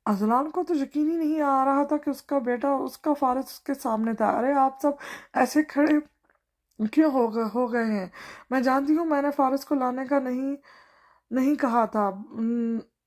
अज़लान को तो यकीन ही नहीं आ रहा था कि उसका बेटा, उसका फारिस उसके सामने था। अरे आप सब ऐसे खड़े क्यों हो गए हैं? मैं जानती हूँ मैंने फारिस को लाने का नहीं नहीं कहा था,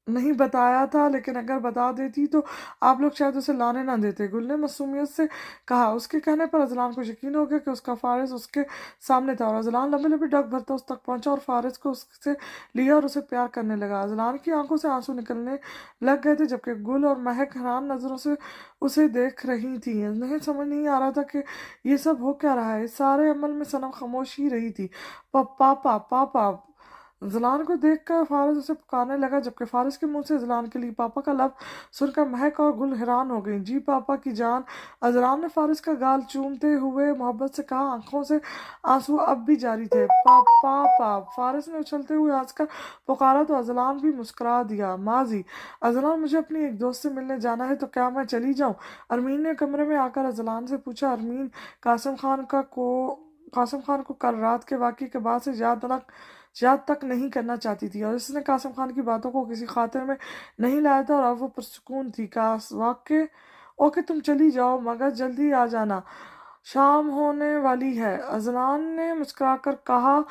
नहीं बताया था, लेकिन अगर बता देती तो आप लोग शायद उसे लाने ना देते। गुल ने मासूमियत से कहा। उसके कहने पर अजलान को यकीन हो गया कि उसका फारिस उसके सामने था, और अजलान लंबे लंबे डग भरता उस तक पहुंचा और फारिस को उससे लिया और उसे प्यार करने लगा। अजलान की आंखों से आंसू निकलने लग गए थे, जबकि गुल और महक हैरान नजरों से उसे देख रही थी। उन्हें समझ नहीं आ रहा था कि ये सब हो क्या रहा है। इस सारे अमल में सनम खामोश ही रही थी। पापा पापा। जलान को देखकर फारिस उसे पुकारने लगा, जबकि फारिस के मुंह से जलान के लिए पापा का लफ्ज सुनकर महक और गुल हैरान हो गई। जी पापा की जान। अजलान ने फारिस का गाल चूमते हुए मोहब्बत से कहा। आंखों से आंसू अब भी जारी थे। पापा पाप। फारिस ने उछलते हुए हंसकर पुकारा तो अजलान भी मुस्कुरा दिया। माजी। अजलान, मुझे अपनी एक दोस्त से मिलने जाना है, तो क्या मैं चली जाऊं? अरमीन ने कमरे में आकर अजलान से पूछा। अरमीन कासिम खान को कल रात के वाक़ये के बाद से याद तक नहीं करना चाहती थी, और इसने कासिम खान की बातों को किसी खातिर में नहीं लाया था, और अब वो पुरसुकून थी। वाक़े ओके, तुम चली जाओ, मगर जल्दी आ जाना, शाम होने वाली है। अजलान ने मुस्कुराकर कहा।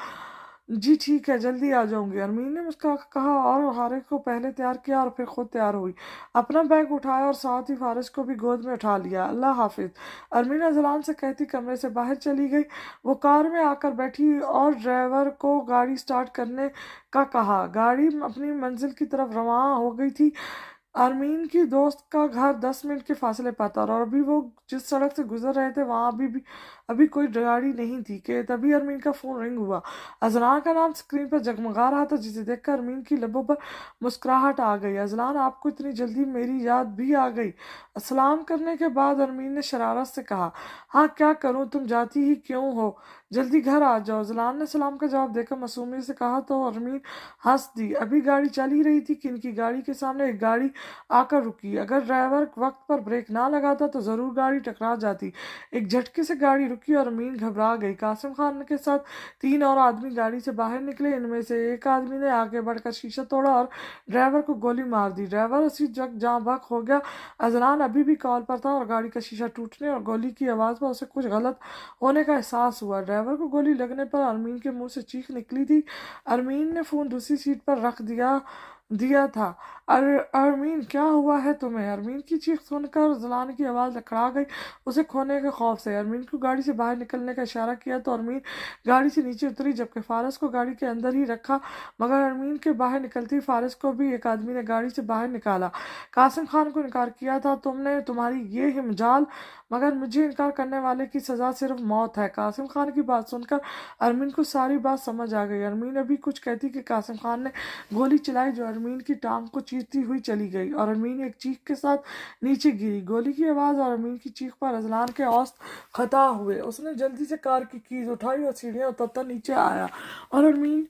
जी ठीक है, जल्दी आ जाऊंगी। अरमीन ने मुस्कुराकर कहा और हारिस को पहले तैयार किया और फिर खुद तैयार हुई। अपना बैग उठाया और साथ ही फारिस को भी गोद में उठा लिया। अल्लाह हाफिज। अरमीन अजलान से कहती कमरे से बाहर चली गई। वो कार में आकर बैठी और ड्राइवर को गाड़ी स्टार्ट करने का कहा। गाड़ी अपनी मंजिल की तरफ रवाना हो गई थी। आरमीन की दोस्त का घर 10 मिनट के फासले पर था, और अभी वो जिस सड़क से गुजर रहे थे वहां अभी कोई गाड़ी नहीं थी कि तभी अरमीन का फोन रिंग हुआ। अजलान का नाम स्क्रीन पर जगमगा रहा था, जिसे देखकर अरमीन की लबों पर मुस्कुराहट आ गई। अजलान, आपको इतनी जल्दी मेरी याद भी आ गई? सलाम करने के बाद अरमीन ने शरारत से कहा। हाँ, क्या करूं, तुम जाती ही क्यों हो? जल्दी घर आ जाओ। अजलान ने सलाम का जवाब देकर मासूमियत से कहा तो अरमीन हंस दी। अभी गाड़ी चल ही रही थी कि इनकी गाड़ी के सामने एक गाड़ी आकर रुकी। अगर ड्राइवर वक्त पर ब्रेक ना लगाता तो जरूर गाड़ी टकरा जाती। एक झटके से गाड़ी रुकी और अमीन घबरा गई। कासिम खान के साथ 3 और आदमी गाड़ी से बाहर निकले। इनमें से एक आदमी ने आगे बढ़कर शीशा तोड़ा और ड्राइवर को गोली मार दी। ड्राइवर उसी जगह जहाँ बक हो गया। अजलान अभी भी कॉल पर था और गाड़ी का शीशा टूटने और गोली की आवाज पर उसे कुछ गलत होने का एहसास हुआ। ड्राइवर को गोली लगने पर अरमीन के मुंह से चीख निकली थी। अरमीन ने फोन दूसरी सीट पर रख दिया दिया था। अरमीन, क्या हुआ है तुम्हें? अरमीन की चीख सुनकर जलान की आवाज लड़खड़ा गई, उसे खोने के खौफ से। अरमीन को गाड़ी से बाहर निकलने का इशारा किया तो अरमीन गाड़ी से नीचे उतरी, जबकि फारिस को गाड़ी के अंदर ही रखा। मगर अरमीन के बाहर निकलती फारिस को भी एक आदमी ने गाड़ी से बाहर निकाला। कासिम खान को इनकार किया था तुमने, तुम्हारी ये हिमजाल, मगर मुझे इनकार करने वाले की सजा सिर्फ मौत है। कासिम खान की बात सुनकर अरमीन को सारी बात समझ आ गई। अरमीन अभी कुछ कहती कि कासिम खान ने गोली चलाई जो अरमीन की टांग को चीरती हुई चली गई, और अरमीन एक चीख के साथ नीचे गिरी। गोली की आवाज और अरमीन की चीख पर अजलान के औसत खता हुए। उसने जल्दी से कार की कीज उठाई और सीढ़ियां उतरता नीचे आया, और अरमीन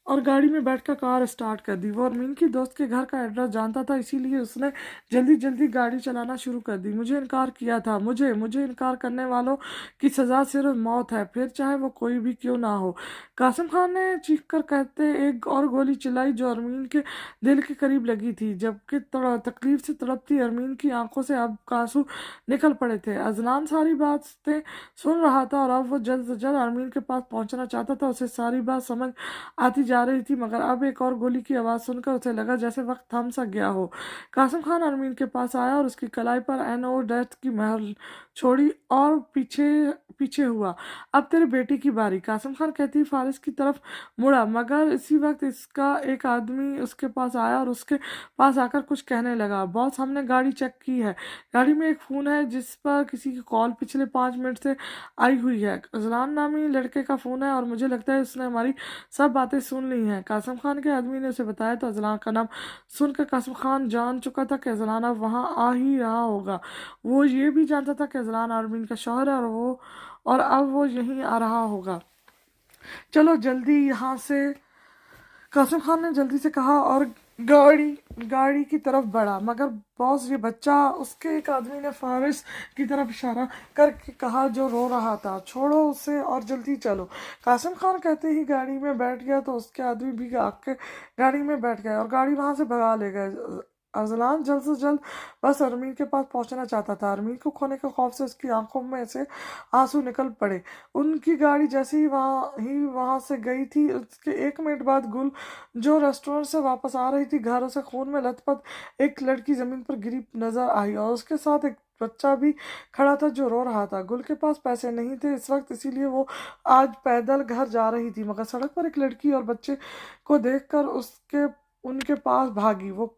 और गाड़ी में बैठकर कार स्टार्ट कर दी। वो अरमीन की दोस्त के घर का एड्रेस जानता था, इसीलिए उसने जल्दी जल्दी गाड़ी चलाना शुरू कर दी। मुझे इनकार किया था, मुझे मुझे इनकार करने वालों की सजा सिर्फ मौत है, फिर चाहे वो कोई भी क्यों ना हो। कासिम खान ने चीख कर कहते एक और गोली चलाई जो अरमीन के दिल के करीब लगी थी, जबकि तकलीफ से तड़पती अरमीन की आंखों से अब आंसू निकल पड़े थे। अजलान सारी बातें सुन रहा था और अब वो जल्द से जल्द अरमीन के पास पहुंचना चाहता था। उसे सारी बात समझ आती जा रही थी, मगर अब एक और गोली की आवाज सुनकर उसे लगा जैसे वक्त थम सा गया हो। कासिम खान अरमीन के पास आया और उसकी कलाई पर एनओ डेथ की महर छोड़ी और पीछे पीछे हुआ। अब तेरे बेटे की बारी। कासिम खान कहती फारिस की तरफ मुड़ा, मगर इसी वक्त इसका एक आदमी उसके पास आया और उसके पास आकर कुछ कहने लगा। बॉस, हमने गाड़ी चेक की है, गाड़ी में एक फोन है जिस पर किसी की कॉल पिछले 5 मिनट से आई हुई है। अजलान नामी लड़के का फोन है और मुझे लगता है उसने हमारी सब बातें सुन ली हैं। कासिम खान के आदमी ने उसे बताया तो अजलान का नाम सुनकर कासिम खान जान चुका था कि अजलान अब वहां आ ही रहा होगा। वो ये भी जानता था कि अजलान आरमीन का शौहर है, और अब वो यहीं आ रहा होगा। चलो जल्दी यहाँ से, कासिम खान ने जल्दी से कहा और गाड़ी गाड़ी की तरफ बढ़ा। मगर बॉस, ये बच्चा, उसके एक आदमी ने फारिस की तरफ इशारा करके कहा जो रो रहा था। छोड़ो उसे और जल्दी चलो। कासिम खान कहते ही गाड़ी में बैठ गया तो उसके आदमी भी आके गाड़ी में बैठ गए और गाड़ी वहां से भगा ले गए। अज़लान जल्द से जल्द बस अरमीन के पास पहुंचना चाहता था। अरमीन को खोने के खौफ से उसकी आंखों में से आंसू निकल पड़े। उनकी गाड़ी जैसे ही वहां से गई थी, उसके 1 मिनट बाद गुल जो रेस्टोरेंट से वापस आ रही थी, घर उसे खून में लथपथ एक लड़की जमीन पर गिरी नजर आई और उसके साथ एक बच्चा भी खड़ा था जो रो रहा था। गुल के पास पैसे नहीं थे इस वक्त, इसीलिए वो आज पैदल घर जा रही थी, मगर सड़क पर एक लड़की और बच्चे को देखकर उसके उनके पास भागी। वो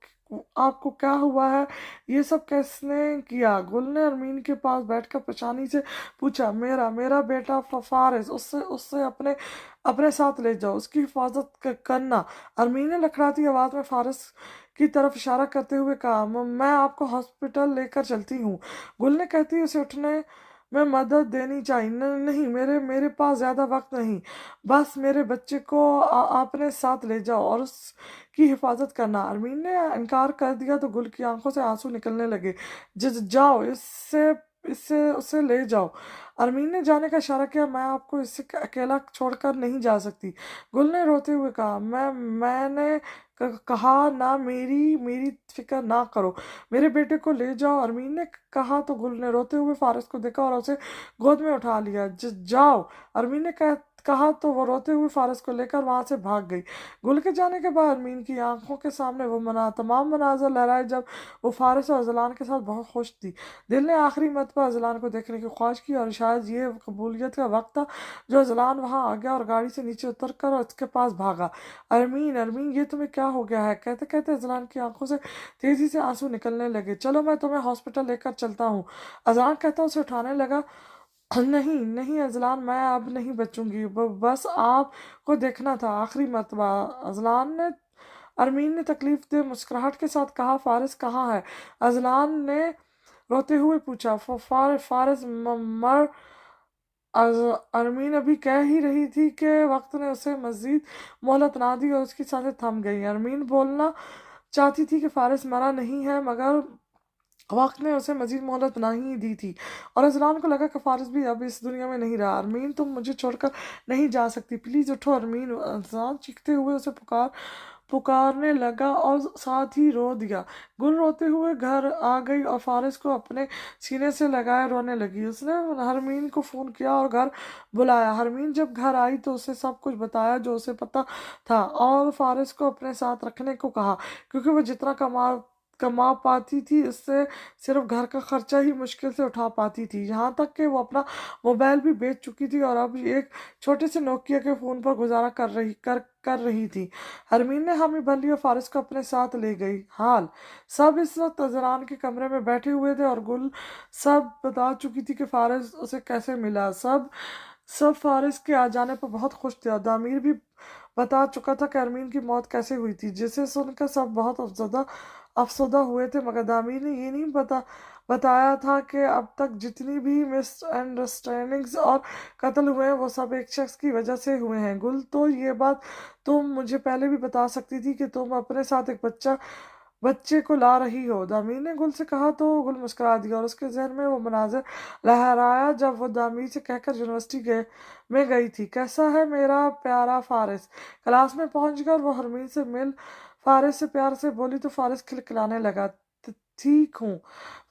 आपको क्या हुआ है, ये सब किसने किया? गुल ने अरमीन के पास बैठकर परेशानी से पूछा। मेरा मेरा बेटा फारिस, उससे उससे अपने अपने साथ ले जाओ, उसकी हिफाजत करना। अरमीन ने लखड़ाती आवाज में फारिस की तरफ इशारा करते हुए कहा। मैं आपको हॉस्पिटल लेकर चलती हूँ, गुल ने कहती उसे उठने में मदद देनी चाहिए। नहीं, मेरे मेरे पास ज्यादा वक्त नहीं, बस मेरे बच्चे को अपने साथ ले जाओ और उसकी हिफाजत करना। अरमीन ने इनकार कर दिया तो गुल की आंखों से आंसू निकलने लगे। जाओ, इससे इससे उसे ले जाओ। अरमीन ने जाने का इशारा किया। मैं आपको इससे अकेला छोड़कर नहीं जा सकती, गुल ने रोते हुए कहा। मैंने कहा ना, मेरी मेरी फिक्र ना करो, मेरे बेटे को ले जाओ, अरमीन ने कहा तो गुल ने रोते हुए फारिस को देखा और उसे गोद में उठा लिया। जाओ, अरमीन ने कहा तो वो रोते हुए फारिस को लेकर वहां से भाग गई। गुल के जाने के बाद अरमीन की आंखों के सामने वो तमाम मनाजर लहराए जब वो फारिस और अजलान के साथ बहुत खुश थी। दिल ने आखिरी मरतबा अजलान को देखने की ख्वाहिश की और शायद ये कबूलियत का वक्त था जो अजलान वहां आ गया और गाड़ी से नीचे उतर कर उसके पास भागा। अरमीन, अरमीन, ये तुम्हें क्या हो गया है? कहते कहते अजलान की आंखों से तेजी से आंसू निकलने लगे। चलो, मैं तुम्हें हॉस्पिटल लेकर चलता हूँ, अजलान कहता उसे उठाने लगा। नहीं नहीं अजलान, मैं अब नहीं बचूंगी, बस आपको देखना था आखिरी मर्तबा। अजलान ने अरमीन ने तकलीफ दे मुस्कुराहट के साथ कहा। फारिस कहाँ है? अजलान ने रोते हुए पूछा। फारिस मर अरमीन अभी कह ही रही थी कि वक्त ने उसे मजीद मोहलत ना दी और उसकी सांसें थम गई। अरमीन बोलना चाहती थी कि फारिस मरा नहीं है, मगर वक्त ने उसे मजीद मोहलत नहीं दी थी और अजलान को लगा कि फारिस भी अब इस दुनिया में नहीं रहा। अरमीन, तुम मुझे छोड़कर नहीं जा सकती, प्लीज उठो अरमीन। अजलान चीखते हुए उसे पुकारने लगा और साथ ही रो दिया। गुल रोते हुए घर आ गई और फारिस को अपने सीने से लगाए रोने लगी। उसने हरमीन को फोन किया और घर बुलाया। हरमीन जब घर आई तो उसे सब कुछ बताया जो उसे पता था और फारिस को अपने साथ रखने को कहा, क्योंकि वो जितना कमा पाती थी उससे सिर्फ घर का खर्चा ही मुश्किल से उठा पाती थी। यहाँ तक कि वो अपना मोबाइल भी बेच चुकी थी और अब एक छोटे से नोकिया के फोन पर गुजारा कर रही थी। हरमीन ने हामी भर ली और फारिस को अपने साथ ले गई। हाल सब इस वक्त अजरान के कमरे में बैठे हुए थे और गुल सब बता चुकी थी कि फारिस उसे कैसे मिला। सब सब फारिस के आ जाने पर बहुत खुश थे और दामिर भी बता चुका था कि अरमीन की मौत कैसे हुई थी, जिसे सुनकर सब बहुत अफसरदा हुए थे, मगर दामिर ने ये नहीं बताया था कि अब तक जितनी भी मिसअंडरस्टैंडिंग्स और कत्ल हुए हैं वो सब एक शख्स की वजह से हुए हैं। गुल, तो ये बात तुम मुझे पहले भी बता सकती थी कि तुम अपने साथ एक बच्चे को ला रही हो, दामिर ने गुल से कहा तो गुल मुस्कुरा दिया और उसके जहन में वो मनाजर लहराया जब वो दामिर से कहकर यूनिवर्सिटी में गई थी। कैसा है मेरा प्यारा फारिस? क्लास में पहुंचकर वो हरमीन से फारिस से प्यार से बोली तो फारिस खिलखिलाने लगा। ठीक हूँ,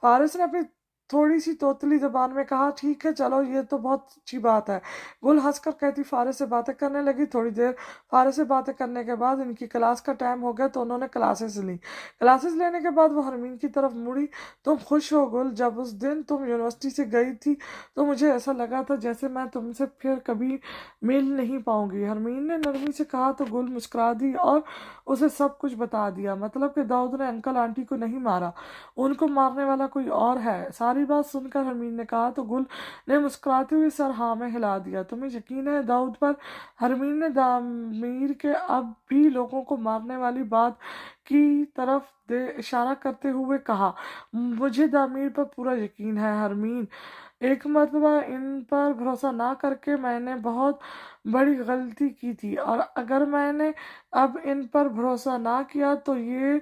फारिस ने अपनी थोड़ी सी तोतली जबान में कहा। ठीक है, चलो, ये तो बहुत अच्छी बात है, गुल हंसकर कहती फारिस से बातें करने लगी। थोड़ी देर फारिस से बातें करने के बाद इनकी क्लास का टाइम हो गया तो उन्होंने क्लासेस ली। क्लासेस लेने के बाद वो हरमीन की तरफ मुड़ी। तुम खुश हो गुल? जब उस दिन तुम यूनिवर्सिटी से गई थी तो मुझे ऐसा लगा था जैसे मैं तुमसे फिर कभी मिल नहीं पाऊंगी, हरमीन ने नरमी से कहा तो गुल मुस्कुरा दी और उसे सब कुछ बता दिया। मतलब कि दाऊद ने अंकल आंटी को नहीं मारा, उनको मारने वाला कोई और है। सारी बात सुनकर हरमीन ने कहा तो गुल ने मुस्कुराते हुए सर हाँ में हिला दिया। तुम्हें यकीन है दाऊद पर? हरमीन ने दामिर के अब भी लोगों को मारने वाली बात की तरफ इशारा करते हुए कहा। मुझे दामिर पर पूरा यकीन है हरमीन, एक मर्तबा इन पर भरोसा ना करके मैंने बहुत बड़ी गलती की थी और अगर मैंने अब इन पर भरोसा ना किया तो ये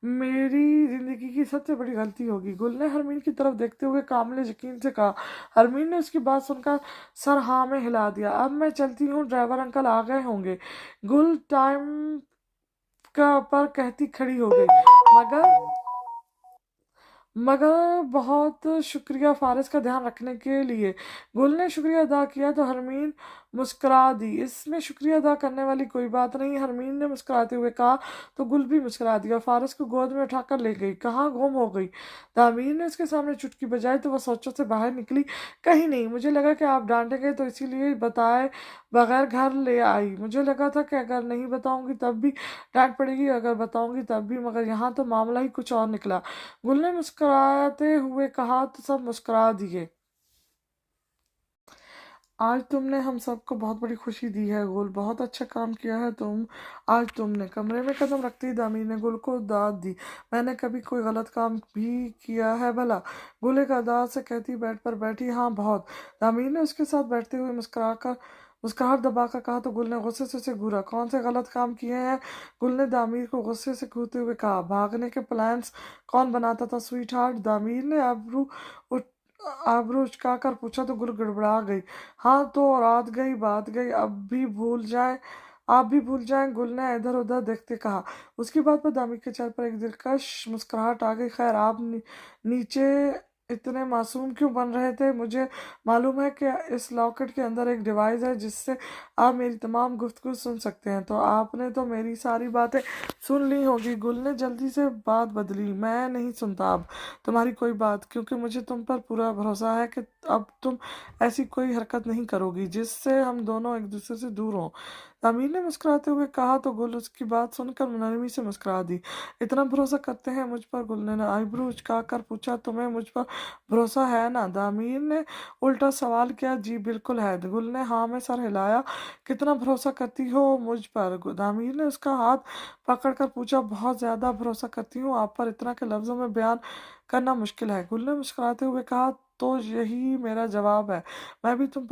मेरी जिंदगी की सबसे बड़ी गलती होगी, गुल ने हरमीन की तरफ देखते हुए कामिल यकीन से कहा। हरमीन ने उसकी बात सुनकर सर हाँ में हिला दिया। अब मैं चलती हूँ, ड्राइवर अंकल आ गए होंगे, गुल टाइम का पर कहती खड़ी हो गई। मगर मगर बहुत शुक्रिया फारिस का ध्यान रखने के लिए। गुल ने शुक्रिया अदा किया तो हरमीन मुस्कुरा दी। इसमें शुक्रिया अदा करने वाली कोई बात नहीं, हरमीन ने मुस्कुराते हुए कहा तो गुल भी मुस्कुरा दिया। फारिस को गोद में उठाकर ले गई। कहाँ गुम हो गई? तामीर ने उसके सामने चुटकी बजाई तो वह सोचों से बाहर निकली। कहीं नहीं, मुझे लगा कि आप डांटेंगे तो इसीलिए बताए बगैर घर ले आई। मुझे लगा था कि अगर नहीं बताऊंगी तब भी डांट पड़ेगी, अगर बताऊंगी तब भी, मगर यहाँ तो मामला ही कुछ और निकला। गुल ने मुस्कुराते हुए कहा तो सब मुस्कुरा दिए। आज तुमने हम सबको बहुत बड़ी खुशी दी है गुल, बहुत अच्छा काम किया है तुम। आज तुमने कमरे में कदम रखते ही दामिर ने गुल को दाद दी। मैंने कभी कोई गलत काम भी किया है भला? गुल एक अदा से कहती बेड पर बैठी। हाँ बहुत। दामिर ने उसके साथ बैठते हुए मुस्कुराहट दबाकर कहा तो गुल ने गुस्से से उसे घूरा। कौन से गलत काम किए हैं? गुल ने दामिर को गुस्से से घूरते हुए कहा। भागने के प्लान्स कौन बनाता था स्वीट हार्ट? दामिर ने आबरू उचकाकर पूछा तो गुल गड़बड़ा गई। हाँ तो रात गई बात गई, आप भी भूल जाएं, गुल ने इधर उधर देखते कहा। उसकी बात पर दामिर के चेहरे पर एक दिलकश मुस्कुराहट आ गई। खैर आप नीचे इतने मासूम क्यों बन रहे थे? मुझे मालूम है कि इस लॉकेट के अंदर एक डिवाइस है जिससे आप मेरी तमाम गुफ्तगू सुन सकते हैं, तो आपने तो मेरी सारी बातें सुन ली होगी। गुल ने जल्दी से बात बदली। मैं नहीं सुनता अब तुम्हारी कोई बात, क्योंकि मुझे तुम पर पूरा भरोसा है कि अब तुम ऐसी कोई हरकत नहीं करोगी जिससे हम दोनों एक दूसरे से दूर हों। तामीर ने मुस्कुराते हुए कहा तो गुल उसकी बात सुनकर नरमी से मुस्कुरा दी। इतना भरोसा करते हैं मुझ पर? गुल ने आईब्रो उचका कर पूछा। तुम्हें मुझ पर भरोसा है ना? दामीर ने उल्टा सवाल किया। जी बिल्कुल है। गुल ने हाँ में सर हिलाया। कितना भरोसा करती हो मुझ पर? दामीर ने उसका हाथ पकड़कर पूछा। बहुत ज्यादा भरोसा करती हूँ आप पर, इतना के लफ्जों में बयान करना मुश्किल है। गुल ने मुस्कुराते हुए कहा तो यही मेरा जवाब है। मैं भी तुम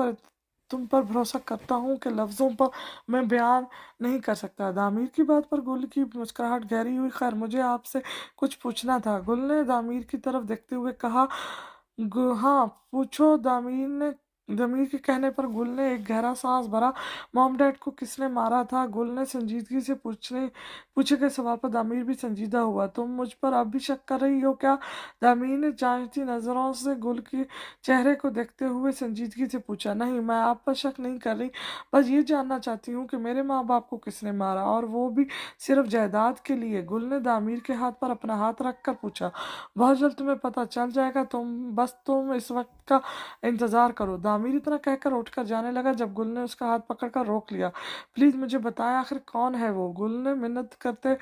पर भरोसा करता हूँ कि लफ्जों पर मैं बयान नहीं कर सकता। दामिर की बात पर गुल की मुस्कुराहट गहरी हुई। खैर मुझे आपसे कुछ पूछना था। गुल ने दामिर की तरफ देखते हुए कहा। हाँ पूछो। दामिर के कहने पर गुल ने एक गहरा सांस भरा। मॉम डैड को किसने मारा था? गुल ने संजीदगी से पूछे गए सवाल पर दामिर भी संजीदा हुआ। तुम मुझ पर अब भी शक कर रही हो क्या? दामिर ने जांचती नजरों से गुल के चेहरे को देखते हुए संजीदगी से पूछा। नहीं, मैं आप पर शक नहीं कर रही, बस ये जानना चाहती हूँ कि मेरे माँ बाप को किसने मारा, और वो भी सिर्फ जायदाद के लिए। गुल ने दामिर के हाथ पर अपना हाथ रख कर पूछा। बहुत जल्द तुम्हें पता चल जाएगा, तुम इस वक्त का इंतजार करो। दामिर इतना कहकर उठकर जाने लगा जब गुल ने उसका हाथ पकड़कर रोक लिया। प्लीज मुझे बताएं आखिर कौन है वो? गुल ने मिन्नत करते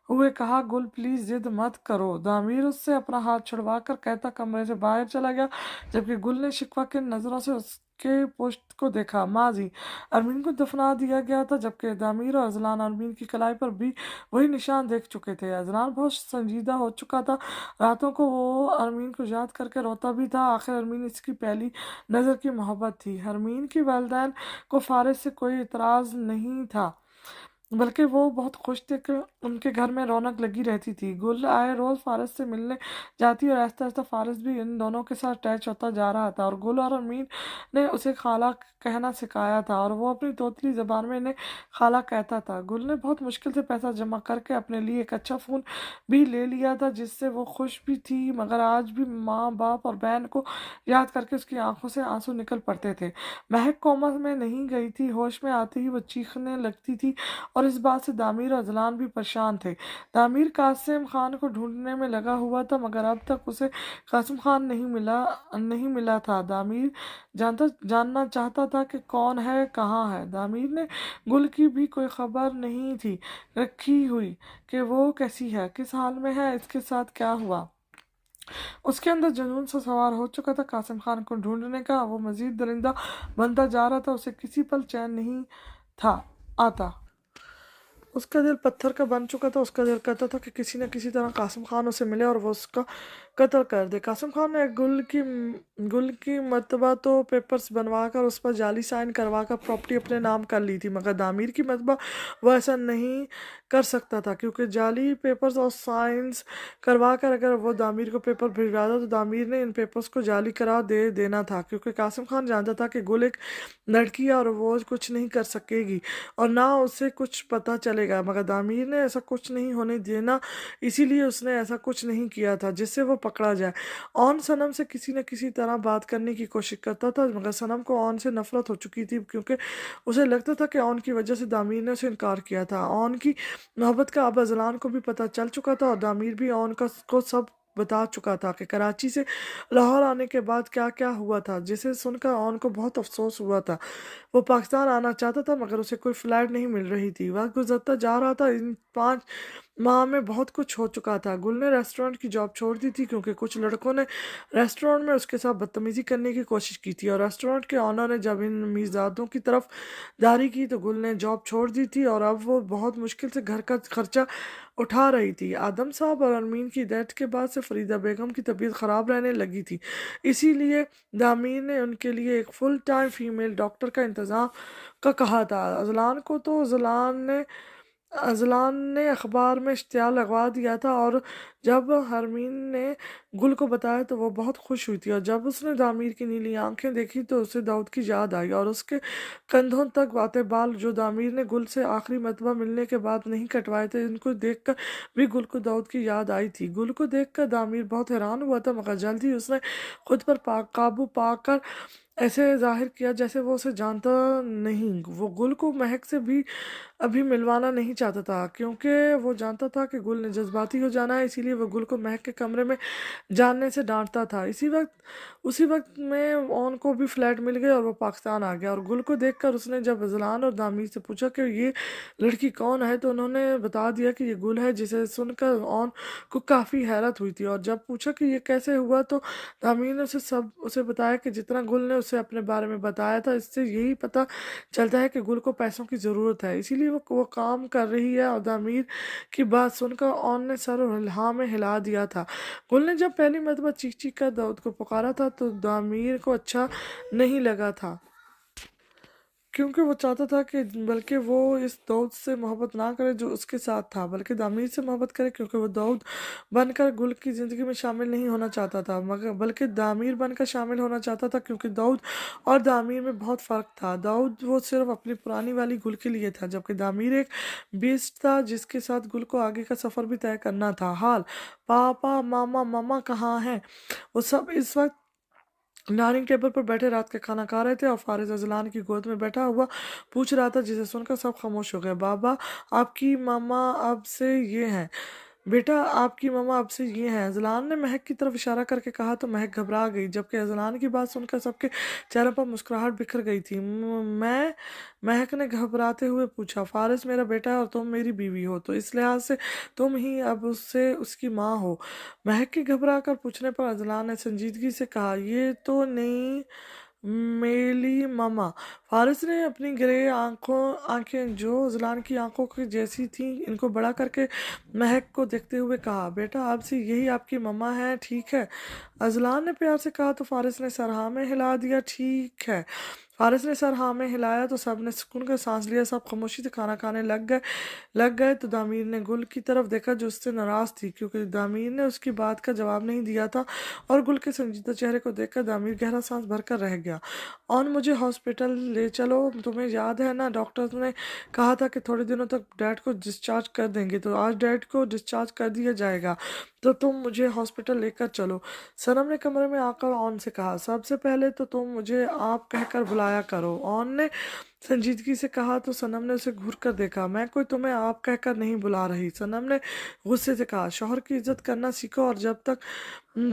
हुए कहा। गुल प्लीज जिद मत करो। दामिर उससे अपना हाथ छुड़वाकर कहता कमरे से बाहर चला गया, जबकि गुल ने शिकवा के नजरों से उसके पोस्ट को देखा। माँ जी, अरमीन को दफना दिया गया था, जबकि दामिर और अजलान अरमीन की कलाई पर भी वही निशान देख चुके थे। अजलान बहुत संजीदा हो चुका था। रातों को वो अरमीन को याद करके रोता भी था। आखिर अरमीन इसकी पहली नज़र की मोहब्बत थी। अरमीन की वालिदैन को फारिस से कोई इतराज़ नहीं था, बल्कि वो बहुत खुश थे कि उनके घर में रौनक लगी रहती थी। गुल आए रोज फारिस से मिलने जाती और आहिस्ता आहिस्ता फारिस भी इन दोनों के साथ अटैच होता जा रहा था, और गुल और अमीन ने उसे खाला कहना सिखाया था, और वो अपनी तोतली जबान में इन्हें खाला कहता था। गुल ने बहुत मुश्किल से पैसा जमा करके अपने लिए एक अच्छा फ़ोन भी ले लिया था, जिससे वो खुश भी थी, मगर आज भी माँ बाप और बहन को याद करके उसकी आंखों से आंसू निकल पड़ते थे। महक कोमा में नहीं गई थी। होश में आते ही वो चीखने लगती थी, और इस बात से दामिर और अजलान भी परेशान थे। दामिर कासिम खान को ढूंढने में लगा हुआ था, मगर अब तक उसे कासिम खान नहीं मिला था। दामिर जानना चाहता था कि कौन है, कहाँ है। दामिर ने गुल की भी कोई खबर नहीं थी रखी हुई कि वो कैसी है, किस हाल में है, इसके साथ क्या हुआ। उसके अंदर जुनून सा सवार हो चुका था कासिम खान को ढूंढने का। वो मजीद दरिंदा बनता जा रहा था। उसे किसी पल चैन नहीं था आता। उसका दिल पत्थर का बन चुका था। उसका दिल कहता था कि किसी न किसी तरह कासिम खान उसे मिले और वो उसका कत्ल कर दे। कासिम खान ने गुल की मर्तबा तो पेपर्स बनवाकर उस पर जाली साइन करवाकर प्रॉपर्टी अपने नाम कर ली थी, मगर दामिर की मर्तबा वो ऐसा नहीं कर सकता था, क्योंकि जाली पेपर्स और साइंस करवाकर अगर वो दामिर को पेपर भिजवाता तो दामिर ने इन पेपर्स को जाली करा दे देना था, क्योंकि कासिम खान जानता था कि गुल एक लड़की है और वो कुछ नहीं कर सकेगी और ना उसे कुछ पता चलेगा, मगर दामिर ने ऐसा कुछ नहीं होने देना, इसीलिए उसने ऐसा कुछ नहीं किया था जिससे वो पकड़ा जाए। ऑन सनम से किसी न किसी तरह बात करने की कोशिश करता था, मगर सनम को ऑन से नफरत हो चुकी थी, क्योंकि उसे लगता था कि ऑन की वजह से दामीर ने उसे इनकार किया था। ऑन की मोहब्बत का अब अजलान को भी पता चल चुका था, और दामीर भी ऑन को सब बता चुका था कि कराची से लाहौर आने के बाद क्या क्या हुआ था, जिसे सुनकर ऑन को बहुत अफसोस हुआ था। वो पाकिस्तान आना चाहता था, मगर उसे कोई फ्लाइट नहीं मिल रही थी। वक्त गुजरता जा रहा था। इन 5 माह में बहुत कुछ हो चुका था। गुल ने रेस्टोरेंट की जॉब छोड़ दी थी, क्योंकि कुछ लड़कों ने रेस्टोरेंट में उसके साथ बदतमीजी करने की कोशिश की थी, और रेस्टोरेंट के ऑनर ने जब इन मीज़ादों की तरफ दारी की तो गुल ने जॉब छोड़ दी थी, और अब वो बहुत मुश्किल से घर का खर्चा उठा रही थी। आदम साहब और अरमीन की डेथ के बाद से फरीदा बेगम की तबीयत ख़राब रहने लगी थी, इसीलिए दामीर ने उनके लिए एक फुल टाइम फीमेल डॉक्टर का इंतज़ाम का कहा था। अजलान ने अखबार में इश्तिहार लगवा दिया था, और जब हरमीन ने गुल को बताया तो वो बहुत खुश हुई थी, और जब उसने दामीर की नीली आंखें देखी तो उसे दाऊद की याद आई, और उसके कंधों तक आते बाल जो दामीर ने गुल से आखिरी मरतबा मिलने के बाद नहीं कटवाए थे, इनको देखकर भी गुल को दाऊद की याद आई थी। गुल को देखकर दामीर बहुत हैरान हुआ था, मगर जल्द ही उसने खुद पर काबू पाकर ऐसे जाहिर किया जैसे वो उसे जानता नहीं। वो गुल को महक से भी अभी मिलवाना नहीं चाहता था, क्योंकि वो जानता था कि गुल ने जज्बाती हो जाना है, इसीलिए वो गुल को महक के कमरे में जानने से डांटता था। उसी वक्त में ओन को भी फ्लैट मिल गई, और वो पाकिस्तान आ गया। और गुल को देखकर उसने जब अजलान और दामीर से पूछा कि ये लड़की कौन है, तो उन्होंने बता दिया कि ये गुल है, जिसे सुनकर ओन को काफ़ी हैरत हुई थी। और जब पूछा कि ये कैसे हुआ, तो दामीर ने उसे बताया कि जितना गुल ने उसे अपने बारे में बताया था, इससे यही पता चलता है कि गुल को पैसों की ज़रूरत है, इसीलिए वो काम कर रही है। और दामीर की बात सुनकर ऑन ने सर हाँ में हिला दिया था। गुल ने जब पहली मरतबा चीख चीख कर दाऊद को पुकारा था तो दामीर को अच्छा नहीं लगा था, क्योंकि वो चाहता था कि बल्कि वो इस दाऊद से मोहब्बत ना करे जो उसके साथ था, बल्कि दामीर से मोहब्बत करे, क्योंकि वो दाऊद बनकर गुल की ज़िंदगी में शामिल नहीं होना चाहता था, मगर बल्कि दामीर बनकर शामिल होना चाहता था, क्योंकि दाऊद और दामीर में बहुत फ़र्क था। दाऊद वो सिर्फ अपनी पुरानी वाली गुल के लिए था, जबकि दामीर एक बीस्ट था जिसके साथ गुल को आगे का सफ़र भी तय करना था। हाल पापा मामा मामा कहाँ हैं, वो सब इस वक्त डाइनिंग टेबल पर बैठे रात का खाना खा रहे थे, और फारिस अजलान की गोद में बैठा हुआ पूछ रहा था, जिसे सुनकर सब खामोश हो गए। बाबा आपकी मामा अब से ये हैं, बेटा आपकी मामा अब से ये हैं, अजलान ने महक की तरफ इशारा करके कहा, तो महक घबरा गई, जबकि अजलान की बात सुनकर सबके चेहरों पर मुस्कुराहट बिखर गई थी। मैं महक ने घबराते हुए पूछा, फारिस मेरा बेटा है और तुम मेरी बीवी हो, तो इस लिहाज से तुम ही अब उससे उसकी माँ हो। महक के घबरा कर पूछने पर अजलान ने संजीदगी से कहा, ये तो नहीं मेली मामा। फारिस ने अपनी ग्रे आंखें जो अजलान की आंखों की जैसी थीं, इनको बड़ा करके महक को देखते हुए कहा, बेटा अब से यही आपकी मम्मा है, ठीक है? अजलान ने प्यार से कहा, तो फारिस ने सर हाँ में हिला दिया। ठीक है, फारिस ने सर हाँ में हिलाया तो सब ने सुकून का सांस लिया। सब खामोशी से खाना खाने लग गए तो दामीर ने गुल की तरफ देखा, जो उससे नाराज़ थी, क्योंकि दामीर ने उसकी बात का जवाब नहीं दिया था, और गुल के संजीदा चेहरे को देखकर दामीर गहरा सांस भरकर रह गया। और मुझे हॉस्पिटल ले चलो, तुम्हें याद है ना डॉक्टर ने कहा था कि थोड़े दिनों तक डैड को डिस्चार्ज कर देंगे, तो आज डैड को डिस्चार्ज कर दिया जाएगा, तो तुम मुझे हॉस्पिटल लेकर चलो। सनम ने कमरे में आकर ऑन से कहा, सबसे पहले तो तुम मुझे आप कहकर बुलाया करो। ऑन ने संजीदगी से कहा, तो सनम ने उसे घूर कर देखा, मैं कोई तुम्हें आप कहकर नहीं बुला रही। सनम ने गुस्से से कहा, शौहर की इज्जत करना सीखो, और जब तक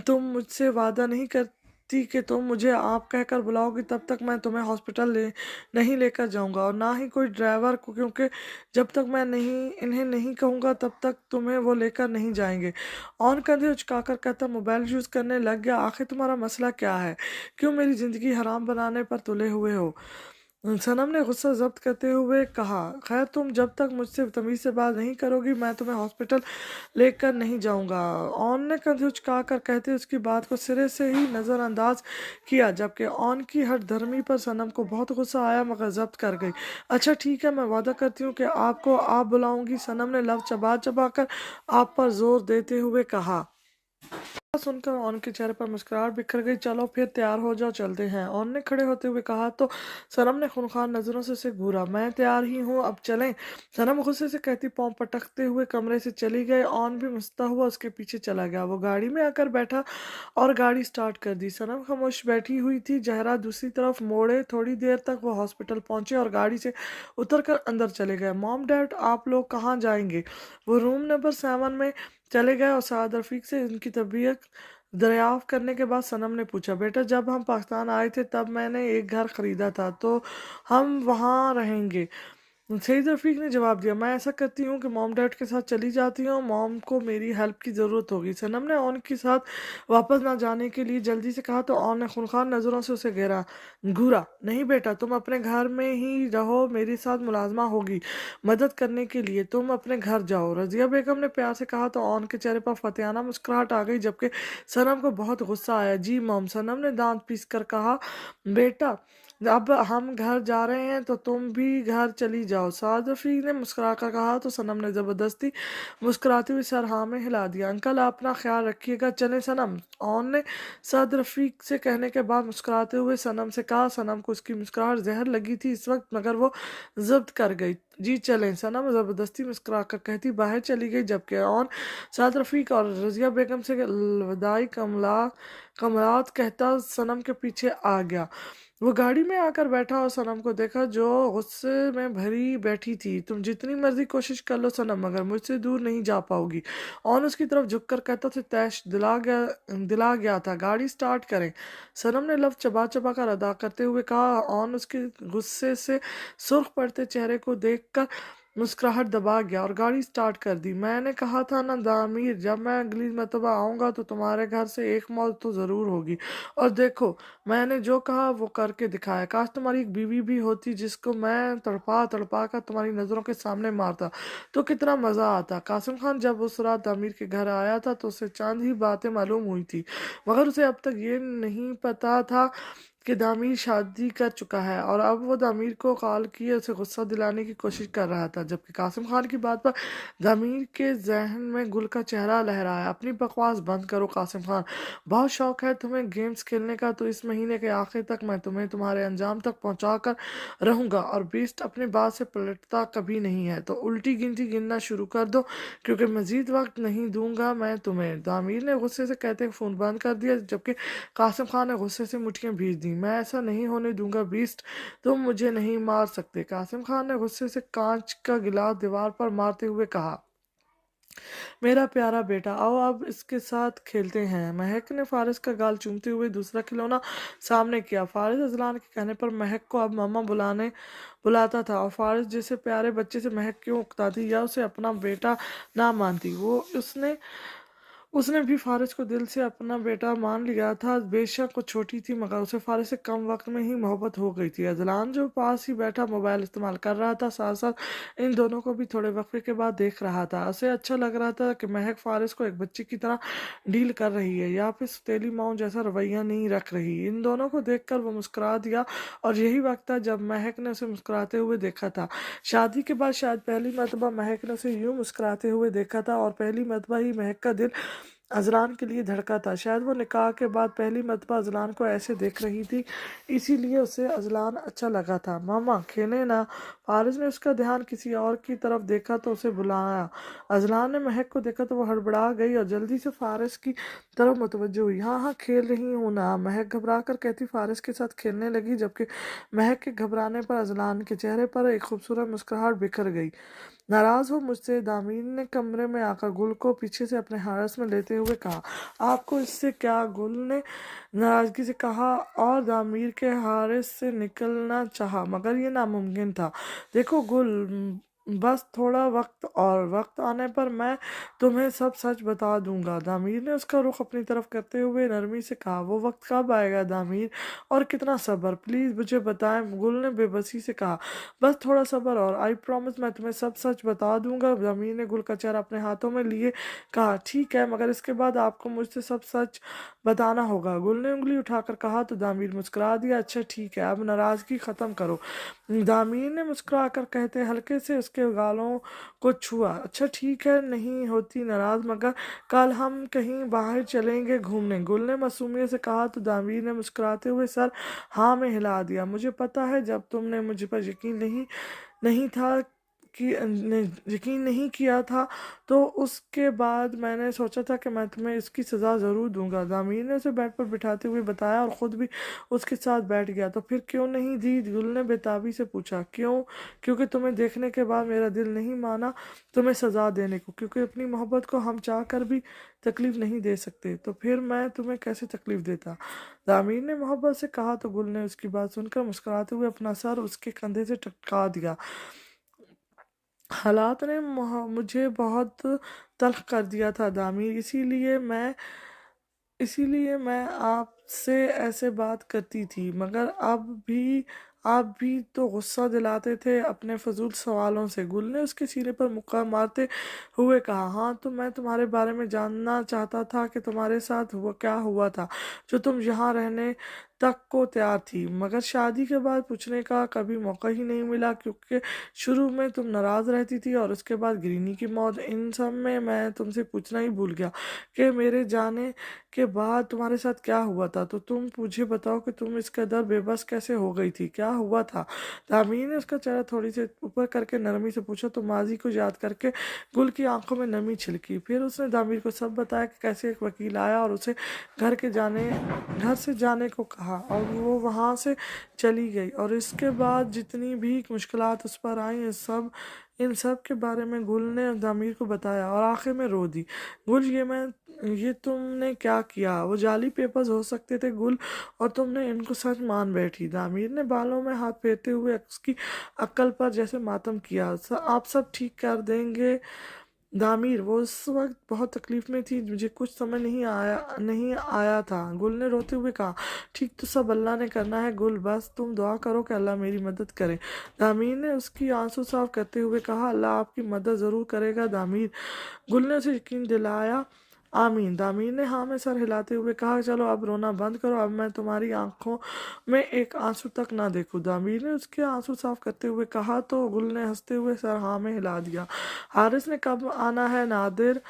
तुम मुझसे वादा नहीं करती कि तुम मुझे आप कहकर बुलाओगी, तब तक मैं तुम्हें हॉस्पिटल नहीं लेकर जाऊंगा, और ना ही कोई ड्राइवर को, क्योंकि जब तक मैं इन्हें नहीं कहूँगा तब तक तुम्हें वो लेकर नहीं जाएंगे। ऑन कंधे उचकाकर कहता मोबाइल यूज़ करने लग गया, आखिर तुम्हारा मसला क्या है, क्यों मेरी ज़िंदगी हराम बनाने पर तुले हुए हो? सनम ने गुस्सा जब्त करते हुए कहा, खैर तुम जब तक मुझसे तमीज़ से बात नहीं करोगी, मैं तुम्हें हॉस्पिटल लेकर नहीं जाऊंगा। ऑन ने कंधे उचकाकर कहते उसकी बात को सिरे से ही नज़रअंदाज किया, जबकि ऑन की हर धर्मी पर सनम को बहुत गुस्सा आया, मगर जब्त कर गई। अच्छा ठीक है, मैं वादा करती हूँ कि आपको आप बुलाऊंगी। सनम ने लफ्ज़ चबा चबा कर आप पर जोर देते हुए कहा। सुनकर ऑन के चेहरे पर मुस्कुराहट बिखर गई। चलो फिर तैयार हो जाओ, चलते हैं, ऑन ने खड़े होते हुए कहा तो सनम ने खूनखार नजरों से उसे घूरा। मैं तैयार ही हूँ, अब चलें, सनम गुस्से से कहती पाँव पटकते हुए कमरे से चली गई। ऑन भी मुस्ता हुआ उसके पीछे चला गया। वो गाड़ी में आकर बैठा और गाड़ी स्टार्ट कर दी। सनम खामोश बैठी हुई थी। जहरा दूसरी तरफ मोड़े। थोड़ी देर तक वो हॉस्पिटल पहुंचे और गाड़ी से उतरकर अंदर चले गए। मॉम डैड आप लोग कहाँ जाएंगे? वो रूम नंबर 7 में चले गए और साद रफीक से उनकी तबीयत दरियाफ्त करने के बाद सनम ने पूछा, बेटा जब हम पाकिस्तान आए थे तब मैंने एक घर खरीदा था, तो हम वहाँ रहेंगे। सईद रफीक ने जवाब दिया, मैं ऐसा करती हूँ कि मॉम डैड के साथ चली जाती हूँ, मॉम को मेरी हेल्प की ज़रूरत होगी। सनम ने ऑन के साथ वापस ना जाने के लिए जल्दी से कहा तो ऑन ने खूनखार नज़रों से उसे घूरा। नहीं बेटा, तुम अपने घर में ही रहो, मेरे साथ मुलाजमा होगी मदद करने के लिए, तुम अपने घर जाओ। रजिया बेगम ने प्यार से कहा तो ऑन के चेहरे पर फतेहाना मुस्कुराहट आ गई, जबकि सनम को बहुत गुस्सा आया। जी मॉम, सनम ने दांत पीस कर कहा, बेटा अब हम घर जा रहे हैं तो तुम भी घर चली जाओ। साद रफीक ने मुस्कुरा कर कहा तो सनम ने जबरदस्ती मुस्कुराते हुए सर हाँ में हिला दिया। अंकल आप अपना ख्याल रखिएगा, चले सनम, ऑन ने साद रफीक से कहने के बाद मुस्कुराते हुए सनम से कहा। सनम को उसकी मुस्कुराहट जहर लगी थी इस वक्त, मगर वो जब्त कर गई। जी चलें, सनम जबरदस्ती मुस्कुरा कर कहती बाहर चली गई, जबकि ऑन साद रफीक और रजिया बेगम से विदाई कमलात कहता सनम के पीछे आ गया। वो गाड़ी में आकर बैठा और सनम को देखा जो गुस्से में भरी बैठी थी। तुम जितनी मर्जी कोशिश कर लो सनम, मगर मुझसे दूर नहीं जा पाओगी। ऑन उसकी तरफ झुककर कहता तो तैश दिला गया था, गाड़ी स्टार्ट करें। सनम ने लफ्ज चबा चबा कर अदा करते हुए कहा। ऑन उसके गुस्से से सुर्ख पड़ते चेहरे को देखकर मुस्कुराहट दबा गया और गाड़ी स्टार्ट कर दी। मैंने कहा था ना दामिर, जब मैं अगली मरतबा आऊंगा तो तुम्हारे घर से एक मौत तो जरूर होगी। और देखो, मैंने जो कहा वो करके दिखाया। काश तुम्हारी एक बीवी भी होती जिसको मैं तड़पा तड़पा कर तुम्हारी नजरों के सामने मारता, तो कितना मजा आता। कासिम खान जब उस रात दामिर के घर आया था तो उसे चंद ही बातें मालूम हुई थी, मगर उसे अब तक ये नहीं पता था कि दामिर शादी कर चुका है। और अब वो दामिर को कॉल किए उसे गुस्सा दिलाने की कोशिश कर रहा था, जबकि कासिम खान की बात पर दामिर के जहन में गुल का चेहरा लहराया। अपनी बकवास बंद करो कासिम खान, बहुत शौक है तुम्हें गेम्स खेलने का, तो इस महीने के आखिर तक मैं तुम्हें तुम्हारे अंजाम तक पहुंचा कर रहूंगा। और बीस्ट अपनी बात से पलटता कभी नहीं है, तो उल्टी गिनती गिनना शुरू कर दो, क्योंकि मजीद वक्त नहीं दूंगा मैं तुम्हें। दामिर ने गुस्से से कहते फोन बंद कर दिया, जबकि कासिम खान ने गुस्से से मुट्ठियां भींच दी। मैं ऐसा नहीं होने दूंगा बीस्ट, तुम मुझे नहीं मार सकते। कासिम खान ने गुस्से से कांच का गिलास दीवार पर मारते हुए कहा, मेरा प्यारा बेटा आओ अब इसके साथ खेलते हैं। महक ने फारिस का गाल चूमते हुए दूसरा खिलौना सामने किया। फारिस अजलान के कहने पर महक को अब मामा बुलाता था, और फारिस जैसे प्यारे बच्चे से महक क्यों उकताती या उसे अपना बेटा ना मानती। उसने भी फारिस को दिल से अपना बेटा मान लिया था। बेशक वो छोटी थी, मगर उसे फारिस से कम वक्त में ही मोहब्बत हो गई थी। अजलान जो पास ही बैठा मोबाइल इस्तेमाल कर रहा था, साथ साथ इन दोनों को भी थोड़े वक्फे के बाद देख रहा था। उसे अच्छा लग रहा था कि महक फारिस को एक बच्चे की तरह डील कर रही है, या फिर सौतेली माँ जैसा रवैया नहीं रख रही। इन दोनों को देखकर वो मुस्कुरा दिया, और यही वक्त था जब महक ने उसे मुस्कुराते हुए देखा था। शादी के बाद शायद पहली मर्तबा महक ने उसे यूं मुस्कुराते हुए देखा था, और पहली मर्तबा ही महक का दिल अजलान के लिए धड़का था। शायद वो निकाह के बाद पहली मर्तबा अजलान को ऐसे देख रही थी, इसीलिए उसे अजलान अच्छा लगा था। मामा खेले ना। फारिस ने उसका ध्यान किसी और की तरफ देखा तो उसे बुलाया। अजलान ने महक को देखा तो वो हड़बड़ा गई और जल्दी से फारिस की तरफ मुतवज्जो हुई। हाँ हाँ खेल रही हूँ ना, महक घबरा कर कहती फारिस के साथ खेलने लगी, जबकि महक के घबराने पर अजलान के चेहरे पर एक खूबसूरत मुस्कुराहट बिखर गई। नाराज हो मुझसे? दामिर ने कमरे में आकर गुल को पीछे से अपने हारस में लेते हुए कहा। आपको इससे क्या? गुल ने नाराजगी से कहा, और दामिर के हारस से निकलना चाहा, मगर ये नामुमकिन था। देखो गुल, बस थोड़ा वक्त, और वक्त आने पर मैं तुम्हें सब सच बता दूंगा। दामिर ने उसका रुख अपनी तरफ करते हुए नरमी से कहा। वो वक्त कब आएगा दामिर, और कितना सब्र, प्लीज मुझे बताएं। गुल ने बेबसी से कहा, बस थोड़ा सब्र और आई प्रॉमिस मैं तुम्हें सब सच बता दूंगा। जमीन ने गुल का चेहरा अपने हाथों में लिए कहा, ठीक है, मगर इसके बाद आपको मुझसे सब सच बताना होगा। गुल ने उंगली उठाकर कहा तो दामिर मुस्कुरा दिया। अच्छा ठीक है, अब नाराजगी खत्म करो। दामिर ने मुस्कुरा कर कहते हल्के से उसके उसके गालों को छुआ। अच्छा ठीक है, नहीं होती नाराज, मगर कल हम कहीं बाहर चलेंगे घूमने, गुल ने मासूमियत से कहा। तो दामिर ने मुस्कुराते हुए सर हाँ में हिला दिया। मुझे पता है जब तुमने मुझ पर यकीन नहीं था कि यकीन नहीं किया था, तो उसके बाद मैंने सोचा था कि मैं तुम्हें इसकी सज़ा ज़रूर दूंगा। दामिर ने उसे बेड पर बिठाते हुए बताया और ख़ुद भी उसके साथ बैठ गया। तो फिर क्यों नहीं दी? गुल ने बेताबी से पूछा। क्यों? क्योंकि तुम्हें देखने के बाद मेरा दिल नहीं माना तुम्हें सज़ा देने को, क्योंकि अपनी मोहब्बत को हम चाह कर भी तकलीफ़ नहीं दे सकते। तो फिर मैं तुम्हें कैसे तकलीफ़ देता? दामिर ने मोहब्बत से कहा। तो गुल ने उसकी बात सुनकर मुस्कुराते हुए अपना सर उसके कंधे से टकरा दिया। हालात ने मुझे बहुत तल्ख कर दिया था दामिर, इसीलिए मैं आपसे ऐसे बात करती थी, मगर आप भी तो गुस्सा दिलाते थे अपने फजूल सवालों से। गुल ने उसके सीने पर मुक्का मारते हुए कहा। हाँ, तो मैं तुम्हारे बारे में जानना चाहता था कि तुम्हारे साथ क्या हुआ था, जो तुम यहाँ रहने तक को तैयार थी, मगर शादी के बाद पूछने का कभी मौका ही नहीं मिला, क्योंकि शुरू में तुम नाराज़ रहती थी और उसके बाद गिरीनी की मौत। इन सब में मैं तुमसे पूछना ही भूल गया कि मेरे जाने के बाद तुम्हारे साथ क्या हुआ था। तो तुम मुझे बताओ कि तुम इस कदर बेबस कैसे हो गई थी, क्या हुआ था? दामिर ने उसका चेहरा थोड़ी सी ऊपर करके नरमी से पूछा। तो माजी को याद करके गुल की आंखों में नमी छिलकी। फिर उसने दामिर को सब बताया कि कैसे एक वकील आया और उसे घर से जाने को कहा और वो वहाँ से चली गई, और इसके बाद जितनी भी मुश्किलात उस पर आई इन सब के बारे में गुल ने दामिर को बताया और आखिर में रो दी। गुल, ये तुमने क्या किया? वो जाली पेपर्स हो सकते थे गुल, और तुमने इनको सच मान बैठी। दामिर ने बालों में हाथ फेरते हुए उसकी अक्ल पर जैसे मातम किया। आप सब ठीक कर देंगे दामिर, वो उस वक्त बहुत तकलीफ में थी, मुझे कुछ समझ नहीं आया था। गुल ने रोते हुए कहा। ठीक तो सब अल्लाह ने करना है गुल, बस तुम दुआ करो कि अल्लाह मेरी मदद करे। दामिर ने उसकी आंसू साफ करते हुए कहा। अल्लाह आपकी मदद ज़रूर करेगा दामिर, गुल ने उसे यकीन दिलाया। आमीन। दामिर ने हाँ में सर हिलाते हुए कहा। चलो अब रोना बंद करो, अब मैं तुम्हारी आंखों में एक आंसू तक ना देखूं। दामिर ने उसके आंसू साफ करते हुए कहा। तो गुल ने हंसते हुए सर हाँ में हिला दिया। हारिस ने कब आना है नादिर?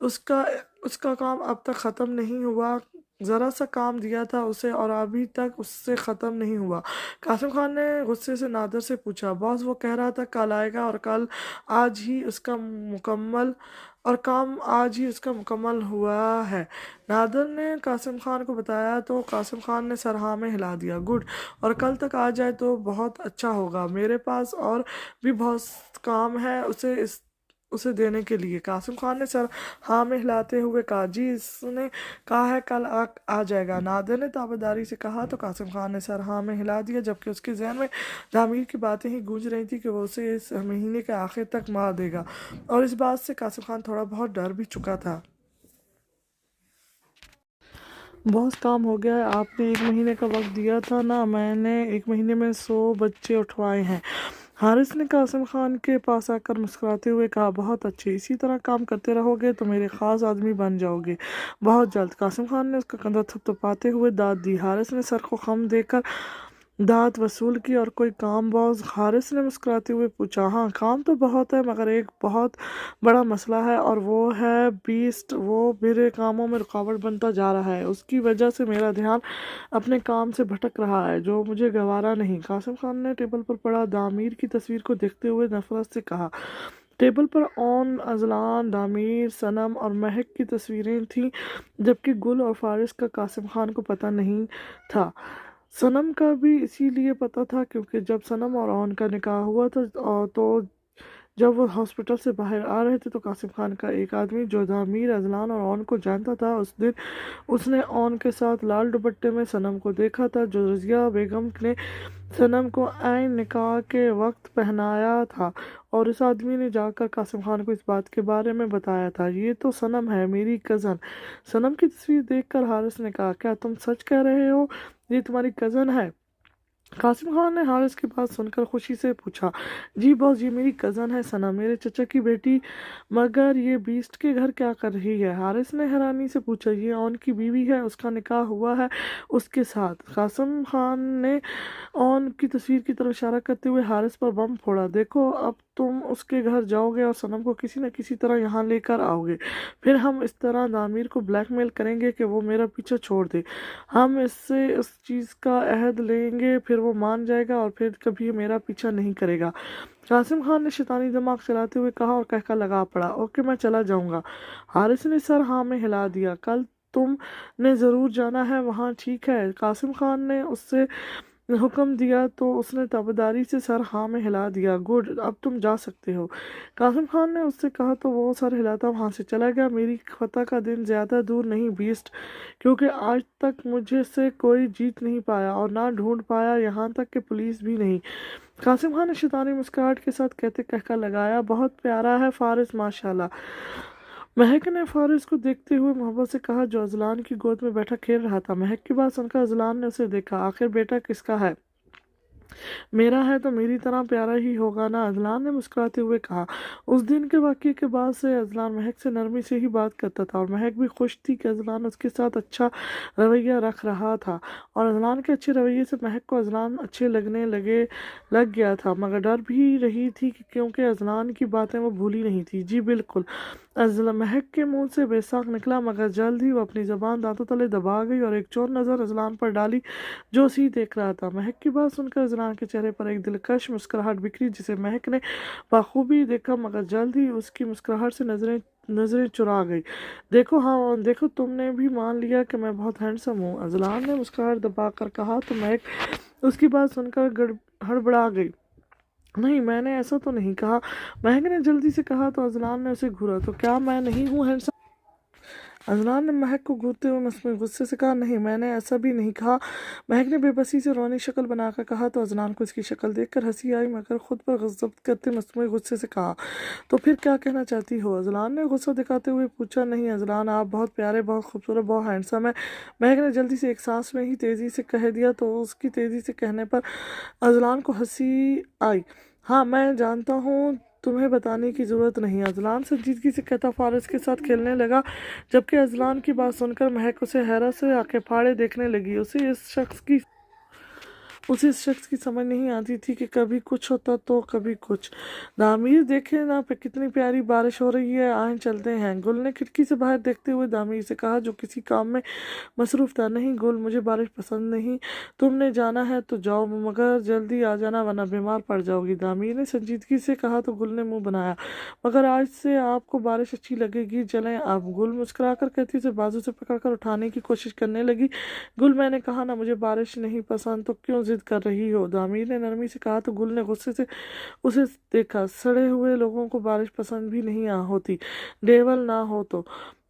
उसका उसका काम अब तक ख़त्म नहीं हुआ, ज़रा सा काम दिया था उसे और अभी तक उससे ख़त्म नहीं हुआ। कासिम खान ने गुस्से से नादिर से पूछा। बॉस, वो कह रहा था कल आएगा और काम आज ही उसका मुकम्मल हुआ है, नादिर ने कासिम खान को बताया। तो कासिम खान ने सर हाँ में हिला दिया। गुड, और कल तक आ जाए तो बहुत अच्छा होगा, मेरे पास और भी बहुत काम है उसे देने के लिए। कासिम खान ने सर हाँ में हिलाते हुए कहा। जी, इसने कहा है कल आ जाएगा, नादिर ने ताबेदारी से कहा। तो कासिम खान ने सर हाँ में हिला दिया, जबकि उसके जहन में दामिर की बातें ही गूंज रही थी कि वो उसे इस महीने के आखिर तक मार देगा, और इस बात से कासिम खान थोड़ा बहुत डर भी चुका था। बहुत काम हो गया है, आपने 1 महीने का वक्त दिया था ना, मैंने 1 महीने में 100 बच्चे उठवाए हैं। हारिस ने कासिम खान के पास आकर मुस्कुराते हुए कहा। बहुत अच्छे, इसी तरह काम करते रहोगे तो मेरे ख़ास आदमी बन जाओगे बहुत जल्द। कासिम खान ने उसका कंधा थपथपाते हुए दाद दी। हारिस ने सर को खम देकर दाद वसूल की। और कोई काम बॉस? हारिस ने मुस्कुराते हुए पूछा। हाँ, काम तो बहुत है, मगर एक बहुत बड़ा मसला है, और वो है बीस्ट। वो मेरे कामों में रुकावट बनता जा रहा है, उसकी वजह से मेरा ध्यान अपने काम से भटक रहा है, जो मुझे गवारा नहीं। कासिम खान ने टेबल पर पड़ा दामिर की तस्वीर को देखते हुए नफरत से कहा। टेबल पर ओन, अजलान, दामिर, सनम और महक की तस्वीरें थीं, जबकि गुल और फारिस का कासिम खान को पता नहीं था। सनम का भी इसीलिए पता था क्योंकि जब सनम और ओन का निकाह हुआ था, तो जब वो हॉस्पिटल से बाहर आ रहे थे, तो कासिम खान का एक आदमी जो दामिर, अजलान और ओन को जानता था, उस दिन उसने ओन के साथ लाल दुपट्टे में सनम को देखा था, जो रजिया बेगम ने सनम को ऐन निकाह के वक्त पहनाया था, और इस आदमी ने जाकर कासिम खान को इस बात के बारे में बताया था। ये तो सनम है, मेरी कज़न। सनम की तस्वीर देखकर हारिस ने कहा। क्या तुम सच कह रहे हो? ये तुम्हारी कज़न है? कासिम खान ने हारिस की बात सुनकर खुशी से पूछा, जी बॉस, ये मेरी कज़न है सना, मेरे चचा की बेटी। मगर ये बीस्ट के घर क्या कर रही है? हारिस ने हैरानी से पूछा, ये ऑन की बीवी है, उसका निकाह हुआ है उसके साथ। कासिम खान ने ऑन की तस्वीर की तरफ इशारा करते हुए हारिस पर बम फोड़ा, देखो अब तुम उसके घर जाओगे और सनम को किसी न किसी तरह यहाँ लेकर आओगे, फिर हम इस तरह दामिर को ब्लैकमेल करेंगे कि वो मेरा पीछा छोड़ दे। हम इससे इस चीज़ का अहद लेंगे, फिर वो मान जाएगा और फिर कभी मेरा पीछा नहीं करेगा। कासिम खान ने शैतानी दिमाग चलाते हुए कहा और कहकर लगा पड़ा, ओके मैं चला जाऊंगा। हारिस ने सर हाँ में हिला दिया, कल तुम ने ज़रूर जाना है वहाँ, ठीक है? कासिम खान ने उससे हुक्म दिया तो उसने ताबेदारी से सर हाँ में हिला दिया। गुड, अब तुम जा सकते हो। कासिम खान ने उससे कहा तो वो सर हिलाता वहाँ से चला गया। मेरी फतह का दिन ज़्यादा दूर नहीं बीस्ट, क्योंकि आज तक मुझे से कोई जीत नहीं पाया और ना ढूंढ पाया, यहाँ तक कि पुलिस भी नहीं। कासिम खान ने शैतानी मुस्कुराहट के साथ कहते कहकर लगाया, बहुत प्यारा है फारिस, माशाल्लाह। महक ने फारिस को देखते हुए मोहब्बत से कहा, जो अजलान की गोद में बैठा खेल रहा था। महक की बात सुनकर अजलान ने उसे देखा, आखिर बेटा किसका है? मेरा है तो मेरी तरह प्यारा ही होगा ना, अजलान ने मुस्कुराते हुए कहा। उस दिन के वाक़ये के बाद से अजलान महक से नरमी से ही बात करता था और महक भी खुश थी कि अजलान उसके साथ अच्छा रवैया रख रहा था, और अजलान के अच्छे रवैये से महक को अजलान अच्छे लग गया था। मगर डर भी रही थी क्योंकि अजलान की बातें वो भूली नहीं थी। जी बिल्कुल, महक के मुंह से बेसाख निकला, मगर जल्द ही वो अपनी ज़बान दांतों तले दबा गई और एक चोर नज़र अजलान पर डाली जो उसी देख रहा था। महक की बात सुनकर अजलान के चेहरे पर एक दिलकश मुस्कुराहट बिखरी, जिसे महक ने बखूबी देखा, मगर जल्द ही उसकी मुस्कुराहट से नजरें चुरा गई। देखो, हाँ देखो, तुमने भी मान लिया कि मैं बहुत हैंडसम हूँ, अजलान ने मुस्कुराहट दबा कर कहा। तो महक उसकी बात सुनकर हड़बड़ा गई। नहीं, मैंने ऐसा तो नहीं कहा, महक ने जल्दी से कहा। तो अजलान ने उसे घूरा, तो क्या मैं नहीं हूँ हैंडसम? अजलान ने महक को घूरते हुए मसनूई गुस्से से कहा, नहीं मैंने ऐसा भी नहीं कहा। महक ने बेबसी से रोनी शक्ल बनाकर कहा। तो अजलान को इसकी शक्ल देखकर हंसी आई, मगर खुद पर ज़ब्त करते मसनूई गुस्से से कहा, तो फिर क्या कहना चाहती हो? अजलान ने गुस्सा दिखाते हुए पूछा। नहीं अजलान, आप बहुत प्यारे, बहुत खूबसूरत, बहुत हैंडसम है, महक ने जल्दी से एक सांस में ही तेज़ी से कह दिया। तो उसकी तेज़ी से कहने पर अजलान को हंसी आई। हाँ मैं जानता हूँ, तुम्हें बताने की ज़रूरत नहीं, अजलान संजीदगी से कहता फारिस के साथ खेलने लगा। जबकि अजलान की बात सुनकर महक उसे हैरत से आंखें फाड़े देखने लगी। उसे इस शख्स की समझ नहीं आती थी कि कभी कुछ होता तो कभी कुछ। दामिर देखे ना पे कितनी प्यारी बारिश हो रही है, आए चलते हैं। गुल ने खिड़की से बाहर देखते हुए दामिर से कहा, जो किसी काम में मसरूफ था। नहीं गुल, मुझे बारिश पसंद नहीं, तुमने जाना है तो जाओ, मगर जल्दी आ जाना वरना बीमार पड़ जाओगी, दामिर ने संजीदगी से कहा। तो गुल ने मुंह बनाया, मगर आज से आपको बारिश अच्छी लगेगी, चलें आप। गुल मुस्कुराकर कहती उसे बाजू से पकड़कर उठाने की कोशिश करने लगी। गुल, मैंने कहा ना मुझे बारिश नहीं पसंद, तो क्यों जिद कर रही हो? दामिर ने नरमी से कहा। तो गुल ने गुस्से से उसे देखा। सड़े हुए लोगों को बारिश पसंद भी नहीं होती, डेवल ना हो तो।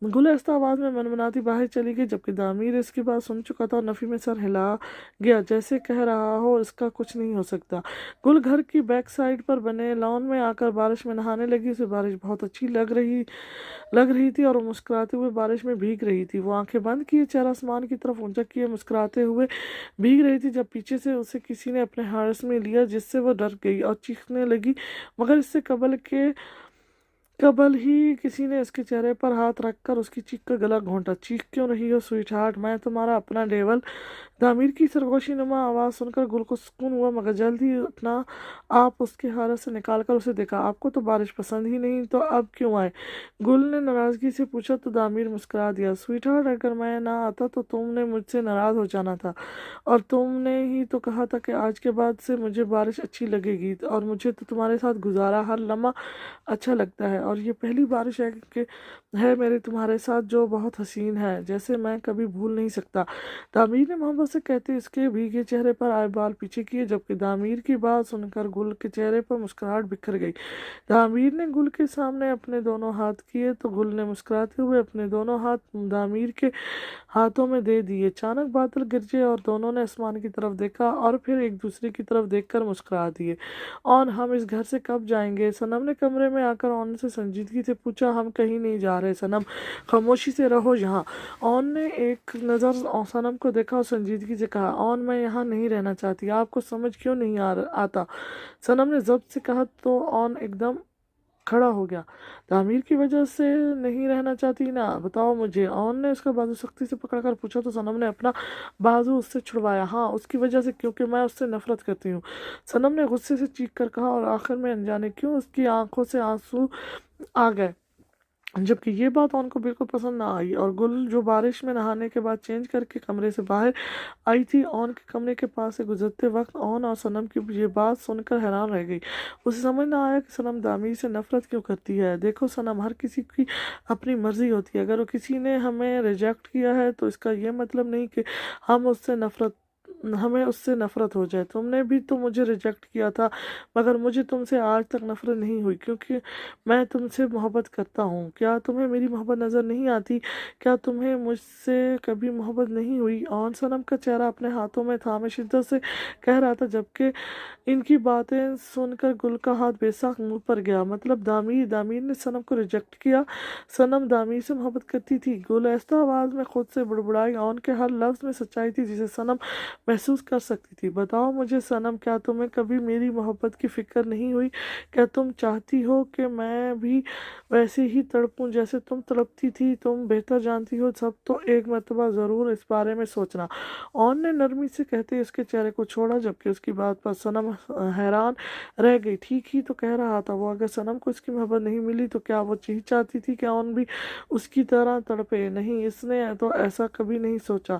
गुल ऐसा आवाज में मनमनाती बाहर चली गई, जबकि दामिर इसकी बात सुन चुका था और नफी में सर हिला गया, जैसे कह रहा हो इसका कुछ नहीं हो सकता। गुल घर की बैक साइड पर बने लॉन में आकर बारिश में नहाने लगी। उसे बारिश बहुत अच्छी लग रही थी और वो मुस्कुराते हुए बारिश में भीग रही थी। वो आंखें बंद किए, चेहरा आसमान की तरफ ऊंचा किए मुस्कुराते हुए भीग रही थी, जब पीछे से उसे किसी ने अपने हार्स में लिया, जिससे वो डर गई और चीखने लगी। मगर इससे कबल ही किसी ने उसके चेहरे पर हाथ रखकर उसकी चीख का गला घोंटा। चीख क्यों रही हो स्वीट हार्ट, मैं तुम्हारा अपना डेवल। दामिर की सरगोशी नुमा आवाज़ सुनकर गुल को सुकून हुआ, मगर जल्द ही अपना आप उसके हालत से निकाल कर उसे देखा। आपको तो बारिश पसंद ही नहीं, तो अब क्यों आए? गुल ने नाराज़गी से पूछा। तो दामिर मुस्कुरा दिया, स्वीट हार्ट, अगर मैं ना आता तो तुमने मुझसे नाराज़ हो जाना था, और तुमने ही तो कहा था कि आज के बाद से मुझे बारिश अच्छी लगेगी, और मुझे तो तुम्हारे साथ गुजारा हर लम्हा अच्छा लगता है, और ये पहली बारिश है मेरे तुम्हारे साथ जो बहुत हसीन है, जैसे मैं कभी भूल नहीं सकता। दामिर ने मोहब्बत से कहते इसके भीगे चेहरे पर आए बाल पीछे किए, जबकि दामिर की बात सुनकर गुल के चेहरे पर मुस्कुराहट बिखर गई। दामिर ने गुल के सामने अपने दोनों हाथ किए, तो गुल ने मुस्कुराते हुए अपने दोनों हाथ दामिर के हाथों में दे दिए। अचानक बादल गिरजे और दोनों ने आसमान की तरफ देखा और फिर एक दूसरे की तरफ देखकर मुस्कुरा दिए। और हम इस घर से कब जाएंगे? सनम ने कमरे में आकर ऑन से संजीदगी से पूछा। हम कहीं नहीं जा रहे सनम, खामोशी से रहो यहाँ। ऑन ने एक नज़र सनम को देखा और संजीदगी संजीदगी से कहा, ऑन मैं यहाँ नहीं रहना चाहती, आपको समझ क्यों नहीं आता? सनम ने जब्त से कहा तो ऑन एकदम खड़ा हो गया। तामीर की वजह से नहीं रहना चाहती ना, बताओ मुझे। ऑन ने उसका बाजू सख्ती से पकड़कर पूछा तो सनम ने अपना बाजू उससे छुड़वाया। हाँ, उसकी वजह से, क्योंकि मैं उससे नफरत करती हूँ, सनम ने गुस्से से चीख कर कहा, और आखिर में अनजाने क्यों उसकी आंखों से आंसू आ गए, जबकि ये बात ऑन को बिल्कुल पसंद ना आई। और गुल जो बारिश में नहाने के बाद चेंज करके कमरे से बाहर आई थी, ऑन के कमरे के पास से गुजरते वक्त ऑन और सनम की ये बात सुनकर हैरान रह गई। उसे समझ ना आया कि सनम दामीर से नफरत क्यों करती है। देखो सनम, हर किसी की अपनी मर्जी होती है। अगर वो किसी ने हमें रिजेक्ट किया है तो इसका ये मतलब नहीं कि हमें उससे नफरत हो जाए। तुमने भी तो मुझे रिजेक्ट किया था, मगर मुझे तुमसे आज तक नफरत नहीं हुई, क्योंकि मैं तुमसे मोहब्बत करता हूँ। क्या तुम्हें मेरी मोहब्बत नज़र नहीं आती? क्या तुम्हें मुझसे कभी मोहब्बत नहीं हुई? और सनम का चेहरा अपने हाथों में था, मैं शिद्दत से कह रहा था, जबकि इनकी बातें सुनकर गुल का हाथ बेसाख मुंह पर गया। मतलब दामीर ने सनम को रिजेक्ट किया? सनम दामीर से मोहब्बत करती थी? गुल ऐसा आवाज़ में खुद से बुड़बुड़ाई। ऑन के हर लफ्ज़ में सच्चाई थी जिसे सनम महसूस कर सकती थी। बताओ मुझे सनम, क्या तुम्हें कभी मेरी मोहब्बत की फ़िक्र नहीं हुई? क्या तुम चाहती हो कि मैं भी वैसे ही तड़पूं जैसे तुम तड़पती थी? तुम बेहतर जानती हो सब, तो एक मर्तबा ज़रूर इस बारे में सोचना। ऑन ने नरमी से कहते ही उसके चेहरे को छोड़ा, जबकि उसकी बात पर सनम हैरान रह गई। ठीक ही तो कह रहा था वो। अगर सनम को इसकी मोहब्बत नहीं मिली तो क्या वो यही चाहती थी कि ऑन भी उसकी तरह तड़पे? नहीं, इसने तो ऐसा कभी नहीं सोचा।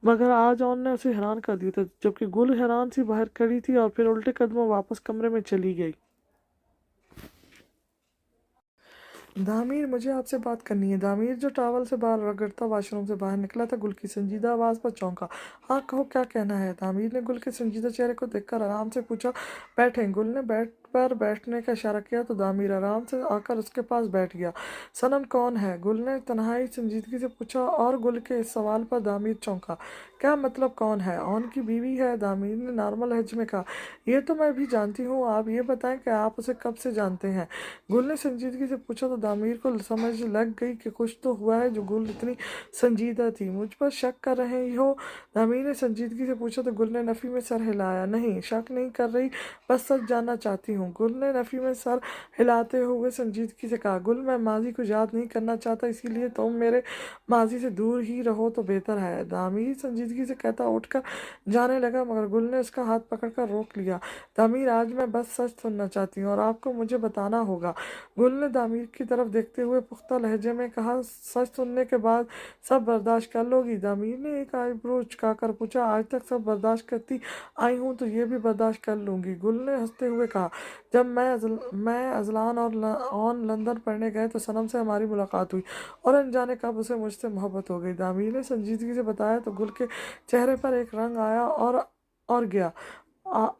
मगर आज ऑन ने उसे हैरान कर दिया था, जबकि गुल हैरान सी बाहर खड़ी थी और फिर उल्टे कदमों वापस कमरे में चली गई। दामीर, मुझे आपसे बात करनी है। दामीर जो टॉवल से बाहर रगड़ता वॉशरूम से बाहर निकला था, गुल की संजीदा आवाज़ पर चौंका। हाँ कहो, क्या कहना है? दामीर ने गुल के संजीदा चेहरे को देखकर आराम से पूछा। बैठे। गुल ने बैठने का इशारा किया तो दामीर आराम से आकर उसके पास बैठ गया। सनम कौन है? गुल ने तन्हाई संजीदगी से पूछा, और गुल के इस सवाल पर दामीर चौंका। क्या मतलब कौन है? ऑन की बीवी है, दामीर ने नॉर्मल लहजे में कहा। ये तो मैं भी जानती हूँ, आप ये बताएं कि आप उसे कब से जानते हैं? गुल ने संजीदगी से पूछा तो दामीर को समझ लग गई कि कुछ तो हुआ है जो गुल इतनी संजीदा थी। मुझ पर शक कर रहे हो? दामीर ने संजीदगी से पूछा तो गुल ने नफी में सर हिलाया। नहीं, शक नहीं कर रही, बस सच जानना चाहती हूँ, गुल ने नफी में सर हिलाते हुए संजीदगी से कहा। गुल, मैं माजी को याद नहीं करना चाहता, इसीलिए तुम मेरे माजी से दूर ही रहो तो बेहतर है। दामीर संजीदगी से कहता उठकर जाने लगा, मगर गुल ने उसका हाथ पकड़कर रोक लिया। दामीर, आज मैं बस सच सुनना चाहती हूँ और आपको मुझे बताना होगा। गुल ने दामीर की तरफ देखते हुए पुख्ता लहजे में कहा। सच सुनने के बाद सब बर्दाश्त कर लोगी? दामीर ने एक आईब्रो झुकाकर पूछा। आज तक सब बर्दाश्त करती आई हूँ तो ये भी बर्दाश्त कर लूँगी, गुल ने हंसते हुए कहा। जब मैं अजलान ऑन लंदन पढ़ने गए तो सनम से हमारी मुलाकात हुई और अनजाने कब उसे मुझसे मोहब्बत हो गई। दामीर ने संजीदगी से बताया तो गुल के चेहरे पर एक रंग आया और गया।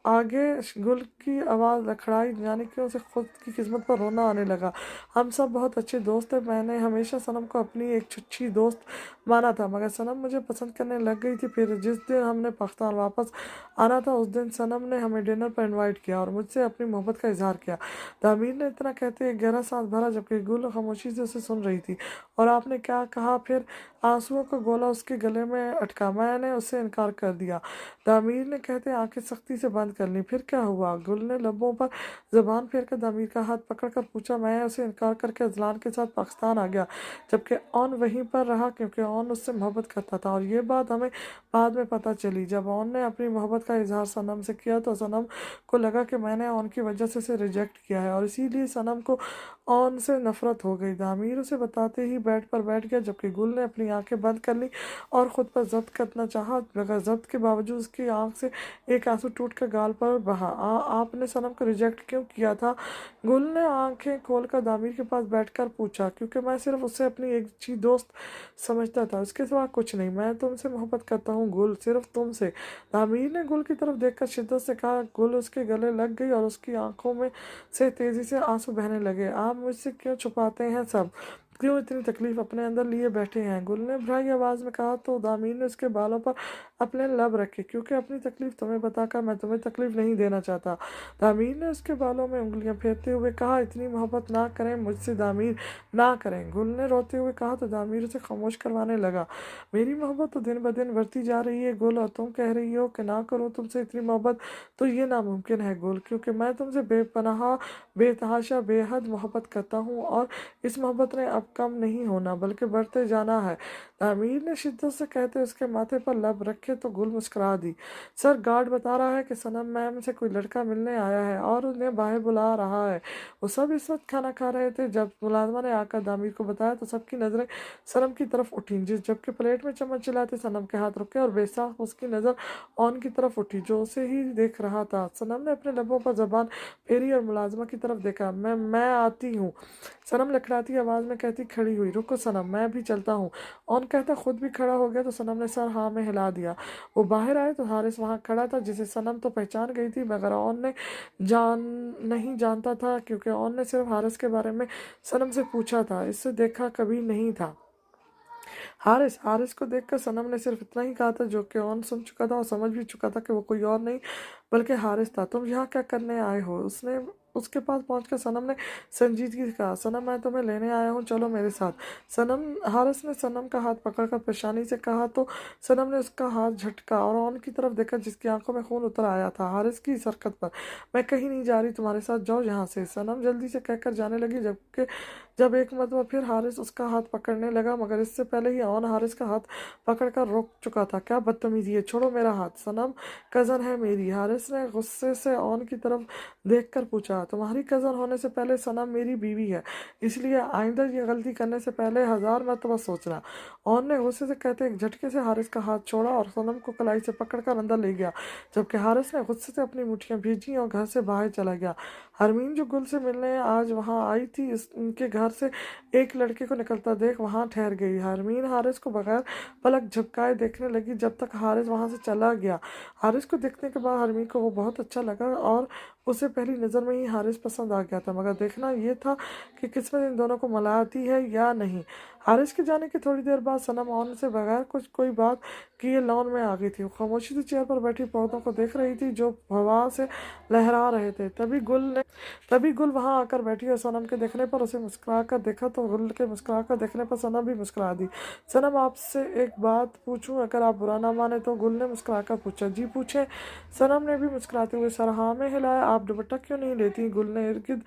आगे गुल की आवाज़ लड़खड़ाई, जाने क्यों उसे खुद की किस्मत पर रोना आने लगा। हम सब बहुत अच्छे दोस्त हैं। मैंने हमेशा सनम को अपनी एक छुच्छी दोस्त माना था, मगर सनम मुझे पसंद करने लग गई थी। फिर जिस दिन हमने पाकिस्तान वापस आना था, उस दिन सनम ने हमें डिनर पर इनवाइट किया और मुझसे अपनी मोहब्बत का इजहार किया। दामीर ने इतना कहते एक गहरा सांस भरा, जबकि गुल खामोशी से उसे सुन रही थी। और आपने क्या कहा फिर? आंसुओं का गोला उसके गले में अटका। मैंने उससे इनकार कर दिया, दामीर ने कहते आंखें सख्ती से बंद कर ली। फिर क्या हुआ? गुल ने लबों पर जबान फेरकर दामीर का हाथ पकड़कर पूछा। मैं उसे इनकार करके अजलान के साथ पाकिस्तान आ गया, जबकि ऑन वहीं पर रहा, क्योंकि ऑन उससे मोहब्बत करता था। और ये बात हमें बाद में पता चली। जब ऑन ने अपनी मोहब्बत का इजहार सनम से किया तो सनम को लगा कि मैंने ऑन की वजह से उसे रिजेक्ट किया है और इसीलिए सनम को ऑन से नफरत हो गई। दामीर उसे बताते ही बेड पर बैठ गया, जबकि गुल ने अपनी आंखें बंद कर ली और खुद पर जब्त करना चाहा, मगर जब्त के बावजूद उसकी आंख से एक आंसू टूट कर गाल पर बहा। आपने सनम को रिजेक्ट क्यों किया था? गुल ने आंखें खोलकर दामीर के पास बैठकर पूछा। क्योंकि मैं सिर्फ उससे अपनी एक अच्छी दोस्त समझता था, उसके सिवा कुछ नहीं। मैं तुमसे मोहब्बत करता हूँ गुल, सिर्फ तुमसे। दामीर ने गुल की तरफ देखकर शिद्दत से कहा। गुल उसके गले लग गई और उसकी आंखों में से तेजी से आंसू बहने लगे। आप मुझसे क्यों छुपाते हैं सब? क्यों इतनी तकलीफ अपने अंदर लिए बैठे हैं? गुल ने भराई आवाज़ में कहा तो दामीर ने उसके बालों पर अपने लब रखे। क्योंकि अपनी तकलीफ तुम्हें बताकर मैं तुम्हें तकलीफ नहीं देना चाहता। दामीर ने उसके बालों में उंगलियां फेरते हुए कहा, इतनी मोहब्बत ना करें मुझसे दामीर, ना करें। गुल ने रोते हुए कहा तो दामीर उसे खामोश करवाने लगा। मेरी मोहब्बत तो दिन ब दिन बढ़ती जा रही है गुल, और तुम कह रही हो कि ना करूं तुमसे इतनी मोहब्बत, तो ये नामुमकिन है गुल, क्योंकि मैं तुमसे बेपनाह बेतहाशा बेहद मोहब्बत करता हूँ, और इस मोहब्बत ने अब कम नहीं होना बल्कि बढ़ते जाना है। तामीर ने शिद्दत से कहते उसके माथे पर लब रखे तो गुल मुस्कुरा दी। सर, गार्ड बता रहा है कि सनम मैम से कोई लड़का मिलने आया है और उन्हें बाहर बुला रहा है। वो सब इस वक्त खाना खा रहे थे। जब मुलाजमा ने आकर दामीर को बताया तो सबकी नजरें सनम की तरफ उठी। जबकि प्लेट में चम्मच चलाते सनम के हाथ रुके और बेसाख उसकी नजर ऑन की तरफ उठी जो उसे ही देख रहा था। सनम ने अपने लबों पर जबान फेरी और मुलाजमा की तरफ देखा। मैं आती हूँ, सनम लखड़ाती आवाज में कहती खड़ी हुई। रुको सनम, मैं भी चलता हूँ। ऑन कहता खुद भी खड़ा हो गया तो सनम ने सर हाँ में हिला दिया। वो बाहर आए तो हारिस वहाँ खड़ा था, जिसे सनम तो पहचान गई थी मगर ऑन ने नहीं जानता था, क्योंकि ऑन ने सिर्फ हारिस के बारे में सनम से पूछा था, इससे देखा कभी नहीं था। हारिस हारिस को देखकर सनम ने सिर्फ इतना ही कहा था जो कि ऑन सुन चुका था और समझ भी चुका था कि वो कोई और नहीं बल्कि हारिस था। तुम यहाँ क्या करने आए हो? उसके पास पहुंचकर सनम ने संजीदगी से कहा, सनम मैं तुम्हें लेने आया हूँ, चलो मेरे साथ। सनम हारिस ने सनम का हाथ पकड़कर परेशानी से कहा तो सनम ने उसका हाथ झटका और ऑन की तरफ देखा जिसकी आंखों में खून उतर आया था। हारिस की इस हरकत पर, मैं कहीं नहीं जा रही, तुम्हारे साथ जाओ यहाँ से, सनम जल्दी से कहकर जाने लगी। जब एक मरतबा फिर हारिस उसका हाथ पकड़ने लगा मगर इससे पहले ही ऑन हारिस का हाथ पकड़कर रोक चुका था। क्या बदतमीजी है, छोड़ो मेरा हाथ, सनम कज़न है मेरी। हारिस ने गुस्से से ऑन की तरफ देखकर पूछा, तुम्हारी कज़न होने से पहले सनम मेरी बीवी है, इसलिए आइंदा ये गलती करने से पहले 1000 मरतबा सोचना। ऑन ने गुस्से से कहते एक झटके से हारिस का हाथ छोड़ा और सनम को कलाई से पकड़कर अंदर ले गया, जबकि हारिस ने गुस्से से अपनी मुट्ठियां भेजी और घर से बाहर चला गया। हरमीन जो गुल से मिलने आज वहां आई थी, उनके घर से एक लड़के को निकलता देख वहां ठहर गई। हरमीन हारिस को बगैर पलक झपकाए देखने लगी जब तक हारिस वहां से चला गया। हारिस को देखने के बाद हरमीन को वो बहुत अच्छा लगा और उसे पहली नज़र में ही हारिस पसंद आ गया था, मगर देखना ये था कि किस्मत इन दोनों को मिलाती है या नहीं। हारिस के जाने की थोड़ी देर बाद सनम ऑन से बगैर कोई बात किए लॉन में आ गई थी। वो खामोशी से चेयर पर बैठी पौधों को देख रही थी जो हवा से लहरा रहे थे। तभी गुल वहां आकर बैठी और सनम के देखने पर उसे मुस्कुरा कर देखा तो गुल के मुस्कुरा कर देखने पर सनम भी मुस्कुरा दी। सनम, आपसे एक बात पूछूं, अगर आप बुरा ना माने तो? गुल ने मुस्कुरा कर पूछा। जी पूछे, सनम ने भी मुस्कुराते हुए सर हाँ में हिलाया। आप दुपट्टा क्यों नहीं लेती? गुल ने इर्द गिर्द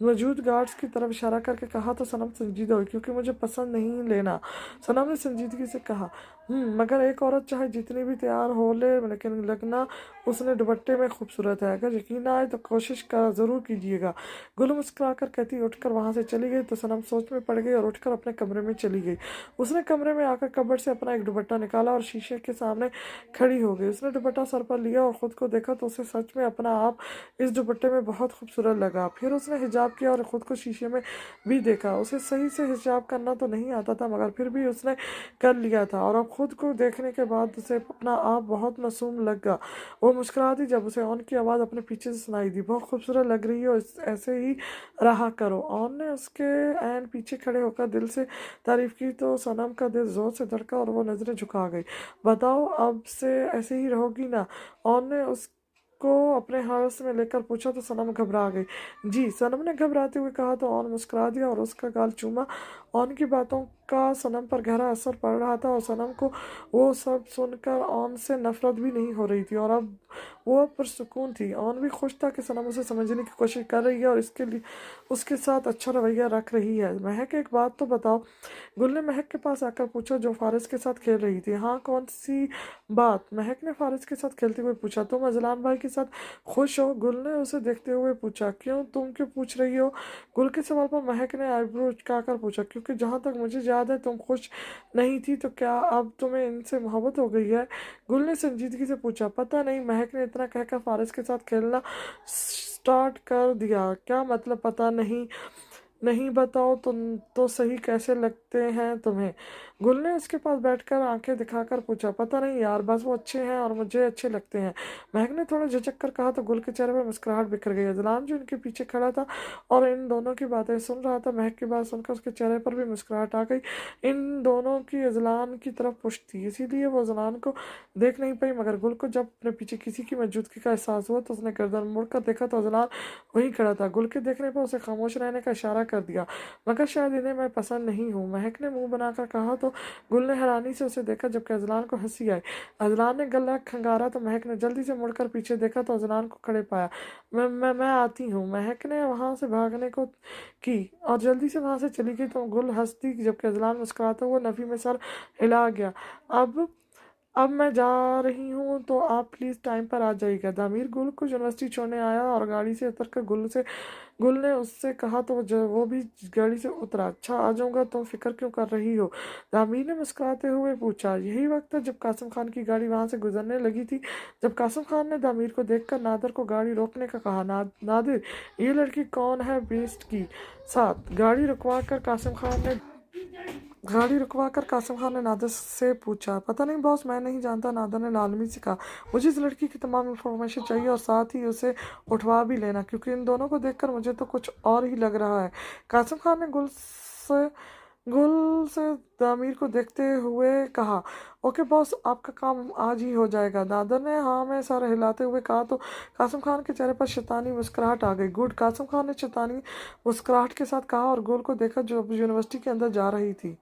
मौजूद गार्ड्स की तरफ इशारा करके कहा तो सनम संजीदा हुई। क्योंकि मुझे पसंद नहीं लेना, सनम ने संजीदगी से कहा। मगर एक औरत चाहे जितनी भी तैयार हो ले लेकिन लगना उसने दुपट्टे में खूबसूरत है। अगर यकीन ना आए तो कोशिश कर ज़रूर कीजिएगा। गुल मुस्कुरा कर कहती उठकर वहां से चली गई तो सनम सोच में पड़ गई और उठकर अपने कमरे में चली गई। उसने कमरे में आकर कबर्ड से अपना एक दुपट्टा निकाला और शीशे के सामने खड़ी हो गई। उसने दुपट्टा सर पर लिया और खुद को देखा तो उसे सच में अपना आप इस दुपट्टे में बहुत खूबसूरत लगा। फिर उसने हिजाब किया और खुद को शीशे में भी देखा। उसे सही से हिजाब करना तो नहीं आता था मगर फिर भी उसने कर लिया था और अब खुद को देखने के बाद उसे अपना आप बहुत मासूम लगा। वो मुस्कुरा दी जब उसे ऑन की आवाज़ अपने पीछे से सुनाई दी, बहुत खूबसूरत लग रही हो, ऐसे ही रहा करो। ऑन ने उसके ऐन पीछे खड़े होकर दिल से तारीफ की तो सनम का दिल जोर से धड़का और वो नजरें झुका गई। बताओ, अब से ऐसे ही रहोगी ना? ऑन ने को अपने हाथ में लेकर पूछा तो सनम घबरा गई। जी, सनम ने घबराते हुए कहा तो ऑन मुस्कुरा दिया और उसका गाल चूमा। ऑन की बातों का सनम पर गहरा असर पड़ रहा था और सनम को वो सब सुनकर ऑन से नफरत भी नहीं हो रही थी और अब वो पुरसुकून थी। ऑन भी खुश था कि सनम उसे समझने की कोशिश कर रही है और इसके लिए उसके साथ अच्छा रवैया रख रही है। महक, एक बात तो बताओ, गुल ने महक के पास आकर पूछा जो फारिस के साथ खेल रही थी। हाँ, कौन सी बात? महक ने फारिस के साथ खेलते हुए पूछा। तुम अजलान भाई के साथ खुश हो? गुल ने उसे देखते हुए पूछा। तुम क्यों पूछ रही हो? गुल के सवाल पर महक ने आईब्रो उचकाकर पूछा। क्योंकि जहाँ तक मुझे याद है तुम खुश नहीं थी, तो क्या अब तुम्हें इनसे मोहब्बत हो गई है? गुल ने संजीदगी से पूछा। पता नहीं, महक ने इतना कहकर फारिस के साथ खेलना स्टार्ट कर दिया। क्या मतलब पता नहीं? नहीं बताओ तो सही, कैसे लगते हैं तुम्हें? गुल ने उसके पास बैठकर आंखें दिखाकर पूछा, पता नहीं यार, बस वो अच्छे हैं और मुझे अच्छे लगते हैं। महक ने थोड़ा झिझक कर कहा तो गुल के चेहरे पर मुस्कुराहट बिखर गई। अजलान जो इनके पीछे खड़ा था और इन दोनों की बातें सुन रहा था, महक की बात सुनकर उसके चेहरे पर भी मुस्कुराहट आ गई। इन दोनों की अजलान की तरफ पुश्त थी, इसीलिए वो अजलान को देख नहीं पाई, मगर गुल को जब अपने पीछे किसी की मौजूदगी का एहसास हुआ तो उसने गर्दन मुड़कर देखा तो अजलान वहीं खड़ा था। गुल के देखने पर उसे खामोश रहने का इशारा कर दिया, मगर शायद इन्हें मैं पसंद नहीं हूँ, महक ने मुंह बनाकर कहा तो गुल ने हैरानी से उसे देखा, जबकि अजलान को हंसी आई। अजलान ने गला खंगारा तो महक ने जल्दी से मुड़कर पीछे देखा तो अजलान को खड़े पाया। मैं आती हूँ, महक ने वहां से भागने को की और जल्दी से वहां से चली गई तो गुल हंसती, जबकि अजलान मुस्कुराता हुआ नफी में सर हिला गया। अब मैं जा रही हूँ तो आप प्लीज़ टाइम पर आ जाइएगा। दामिर गुल को यूनिवर्सिटी छोड़ने आया और गाड़ी से उतरकर गुल ने उससे कहा तो वो भी गाड़ी से उतरा। अच्छा आ जाऊंगा, तुम फिक्र क्यों कर रही हो? दामिर ने मुस्कुराते हुए पूछा। यही वक्त था जब कासिम खान की गाड़ी वहां से गुजरने लगी थी। जब कासिम खान ने दामिर को देखकर नादिर को गाड़ी रोकने का कहा। नादिर, ये लड़की कौन है बेस्ट की साथ? गाड़ी रुकवाकर कासिम खान ने नादिर से पूछा। पता नहीं बॉस, मैं नहीं जानता, नादिर ने लालमी से कहा। मुझे इस लड़की की तमाम इंफॉर्मेशन चाहिए और साथ ही उसे उठवा भी लेना, क्योंकि इन दोनों को देखकर मुझे तो कुछ और ही लग रहा है। कासिम खान ने गुल से दामिर को देखते हुए कहा। ओके बॉस, आपका काम आज ही हो जाएगा। नादिर ने हाँ में सर हिलाते हुए कहा तो कासिम खान के चेहरे पर शैतानी मुस्कुराहट आ गई। गुड, कासिम खान ने शैतानी मुस्कुराहट के साथ कहा और गुल को देखा जो यूनिवर्सिटी के अंदर जा रही थी।